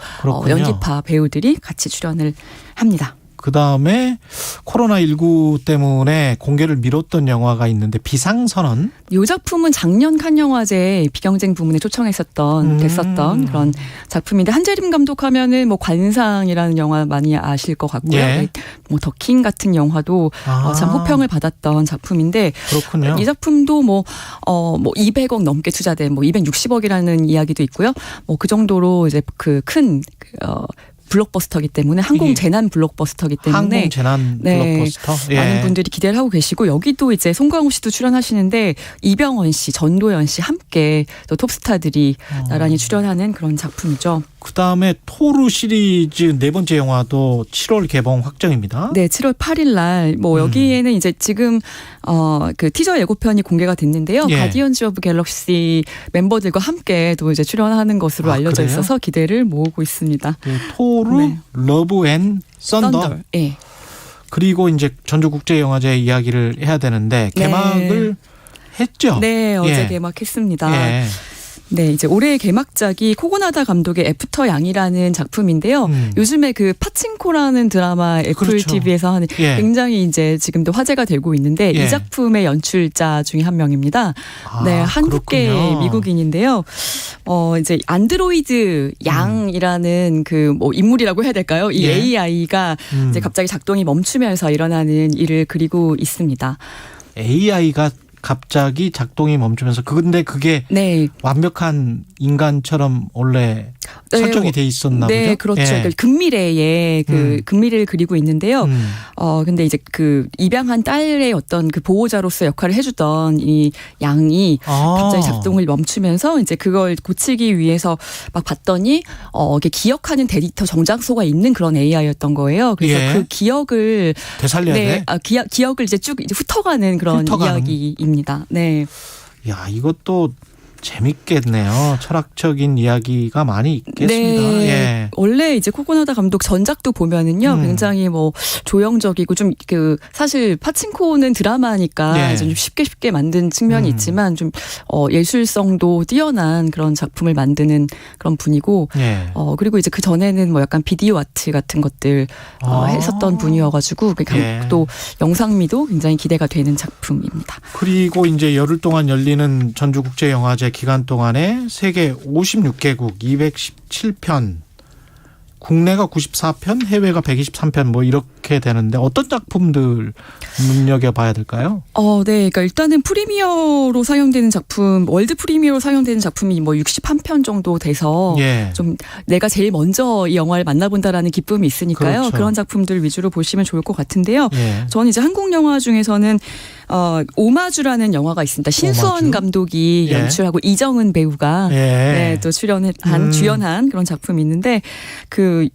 연기파 배우들이 같이 출연을 합니다. 그다음에 코로나19 때문에 공개를 미뤘던 영화가 있는데 비상선언. 이 작품은 작년 칸 영화제 비경쟁 부문에 됐었던 그런 작품인데 한재림 감독 하면은 뭐 관상이라는 영화 많이 아실 것 같고요. 뭐 더킹 같은 영화도 참 호평을 받았던 작품인데 그렇군요. 이 작품도 뭐 200억 넘게 투자된 뭐 260억이라는 이야기도 있고요. 뭐 그 정도로 이제 큰 블록버스터이기 때문에 항공재난 블록버스터이기 때문에 항공재난 블록버스터 많은 분들이 기대를 하고 계시고 여기도 이제 송강호 씨도 출연하시는데 이병헌 씨, 전도연 씨 함께 또 톱스타들이 나란히 출연하는 그런 작품이죠. 그다음에 토르 시리즈 네 번째 영화도 7월 개봉 확정입니다. 네, 7월 8일 날 뭐 여기에는 이제 지금 그 티저 예고편이 공개가 됐는데요. 가디언즈 오브 갤럭시 멤버들과 함께 또 이제 출연하는 것으로 알려져 그래요? 있어서 기대를 모으고 있습니다. 토르 러브 앤 썬더. 그리고 이제 전주국제영화제 이야기를 해야 되는데 개막을 했죠. 네, 어제 개막했습니다. 네, 이제 올해의 개막작이 코고나다 감독의 애프터 양이라는 작품인데요. 요즘에 그 파친코라는 드라마 애플 TV에서 하는 굉장히 이제 지금도 화제가 되고 있는데 이 작품의 연출자 중에 한 명입니다. 네, 한국계 미국인인데요. 이제 안드로이드 양이라는 그 뭐 인물이라고 해야 될까요? 이 AI가 이제 갑자기 작동이 멈추면서 일어나는 일을 그리고 있습니다. AI가 갑자기 작동이 멈추면서 근데 그게 완벽한 인간처럼 원래 설정이 돼 있었나 보죠? 네, 그렇죠. 그러니까 근미래의 근미래를 그리고 있는데요. 근데 이제 그 입양한 딸의 어떤 그 보호자로서 역할을 해주던 이 양이 갑자기 작동을 멈추면서 이제 그걸 고치기 위해서 막 봤더니 이게 기억하는 데이터 정장소가 있는 그런 AI였던 거예요. 그래서 그 기억을 되살려야 돼. 기억을 이제 쭉 이제 훑어가는 그런 이야기입니다. 네. 야, 이것도 재밌겠네요. 철학적인 이야기가 많이 있겠습니다. 네. 원래 이제 코고나다 감독 전작도 보면은요, 굉장히 뭐 조형적이고 좀 그 사실 파친코는 드라마니까 좀 쉽게 만든 측면이 있지만 좀 예술성도 뛰어난 그런 작품을 만드는 그런 분이고, 그리고 이제 그 전에는 뭐 약간 비디오 아트 같은 것들 했었던 분이어가지고 또 영상미도 굉장히 기대가 되는 작품입니다. 그리고 이제 열흘 동안 열리는 전주국제영화제 기간 동안에 세계 56개국 217편 국내가 94편, 해외가 123편 뭐 이렇게 되는데 어떤 작품들 눈여겨봐야 될까요? 네. 그러니까 일단은 프리미어로 상영되는 작품, 월드 프리미어로 상영되는 작품이 뭐 61편 정도 돼서 예. 좀 내가 제일 먼저 이 영화를 만나본다라는 기쁨이 있으니까요. 그렇죠. 그런 작품들 위주로 보시면 좋을 것 같은데요. 예. 저는 이제 한국 영화 중에서는 오마주라는 영화가 있습니다. 신수원 오마주? 감독이 예. 연출하고 이정은 배우가 예. 네, 또 주연한 그런 작품이 있는데 그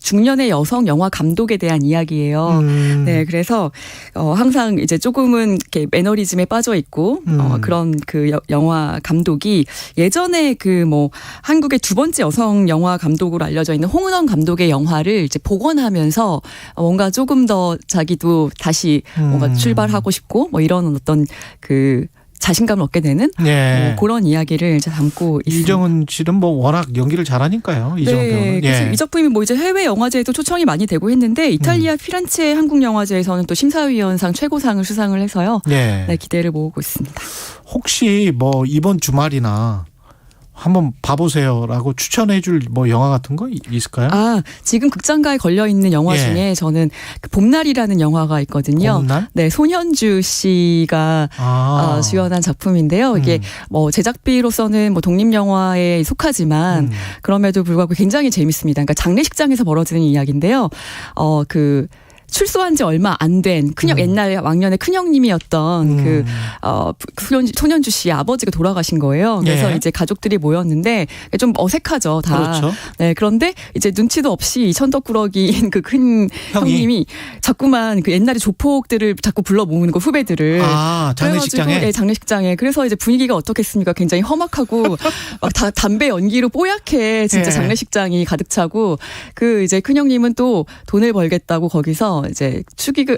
중년의 여성 영화 감독에 대한 이야기예요. 네, 그래서 항상 이제 조금은 이렇게 매너리즘에 빠져 있고 그런 그 영화 감독이 예전에 그 뭐 한국의 두 번째 여성 영화 감독으로 알려져 있는 홍은원 감독의 영화를 이제 복원하면서 뭔가 조금 더 자기도 다시 뭔가 출발하고 싶고 뭐 이런 어떤 그 자신감을 얻게 되는 예. 그런 이야기를 이제 담고 있습니다. 이정은 씨는 뭐 워낙 연기를 잘하니까요. 이정은 배우는. 네, 그래서 이 작품이 뭐 이제 해외 영화제에도 초청이 많이 되고 했는데 이탈리아 피렌체 한국 영화제에서는 또 심사위원상 최고상을 수상을 해서요. 예. 네, 기대를 모으고 있습니다. 혹시 뭐 이번 주말이나 한번 봐보세요라고 추천해줄 뭐 영화 같은 거 있을까요? 지금 극장가에 걸려 있는 영화 예. 중에 저는 그 봄날이라는 영화가 있거든요. 봄날? 네, 손현주 씨가 주연한 작품인데요. 이게 뭐 제작비로서는 뭐 독립 영화에 속하지만 그럼에도 불구하고 굉장히 재밌습니다. 그러니까 장례식장에서 벌어지는 이야기인데요. 출소한 지 얼마 안 된 옛날 왕년의 큰형님이었던 손현주 씨의 아버지가 돌아가신 거예요. 그래서 예. 이제 가족들이 모였는데 좀 어색하죠, 다. 그렇죠. 네, 그런데 이제 눈치도 없이 이 천덕꾸러기인 그 큰 형님이 자꾸만 그 옛날의 조폭들을 자꾸 불러 모으는 거, 후배들을. 장례식장에? 네, 장례식장에. 그래서 이제 분위기가 어떻겠습니까? 굉장히 험악하고 막 다 담배 연기로 뽀얗게 진짜 예. 장례식장이 가득 차고 그 이제 큰 형님은 또 돈을 벌겠다고 거기서 이제 축의금이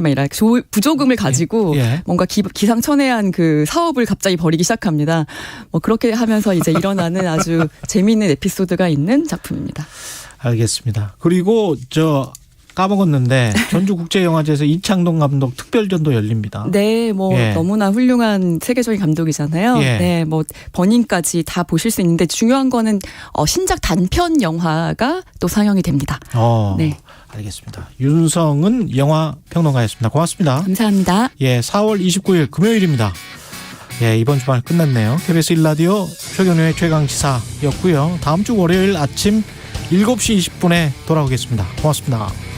아니라 부조금을 가지고 뭔가 기상천외한 그 사업을 갑자기 벌이기 시작합니다. 뭐 그렇게 하면서 이제 일어나는 아주 재미있는 에피소드가 있는 작품입니다. 알겠습니다. 그리고 까먹었는데 전주국제영화제에서 이창동 감독 특별전도 열립니다. 네, 너무나 훌륭한 세계적인 감독이잖아요. 예. 네, 버닝까지 다 보실 수 있는데 중요한 거는 신작 단편 영화가 또 상영이 됩니다. 네. 알겠습니다. 윤성은 영화평론가였습니다. 고맙습니다. 감사합니다. 4월 29일 금요일입니다. 이번 주말 끝났네요. KBS 1라디오 최경영의 최강시사였고요. 다음 주 월요일 아침 7시 20분에 돌아오겠습니다. 고맙습니다.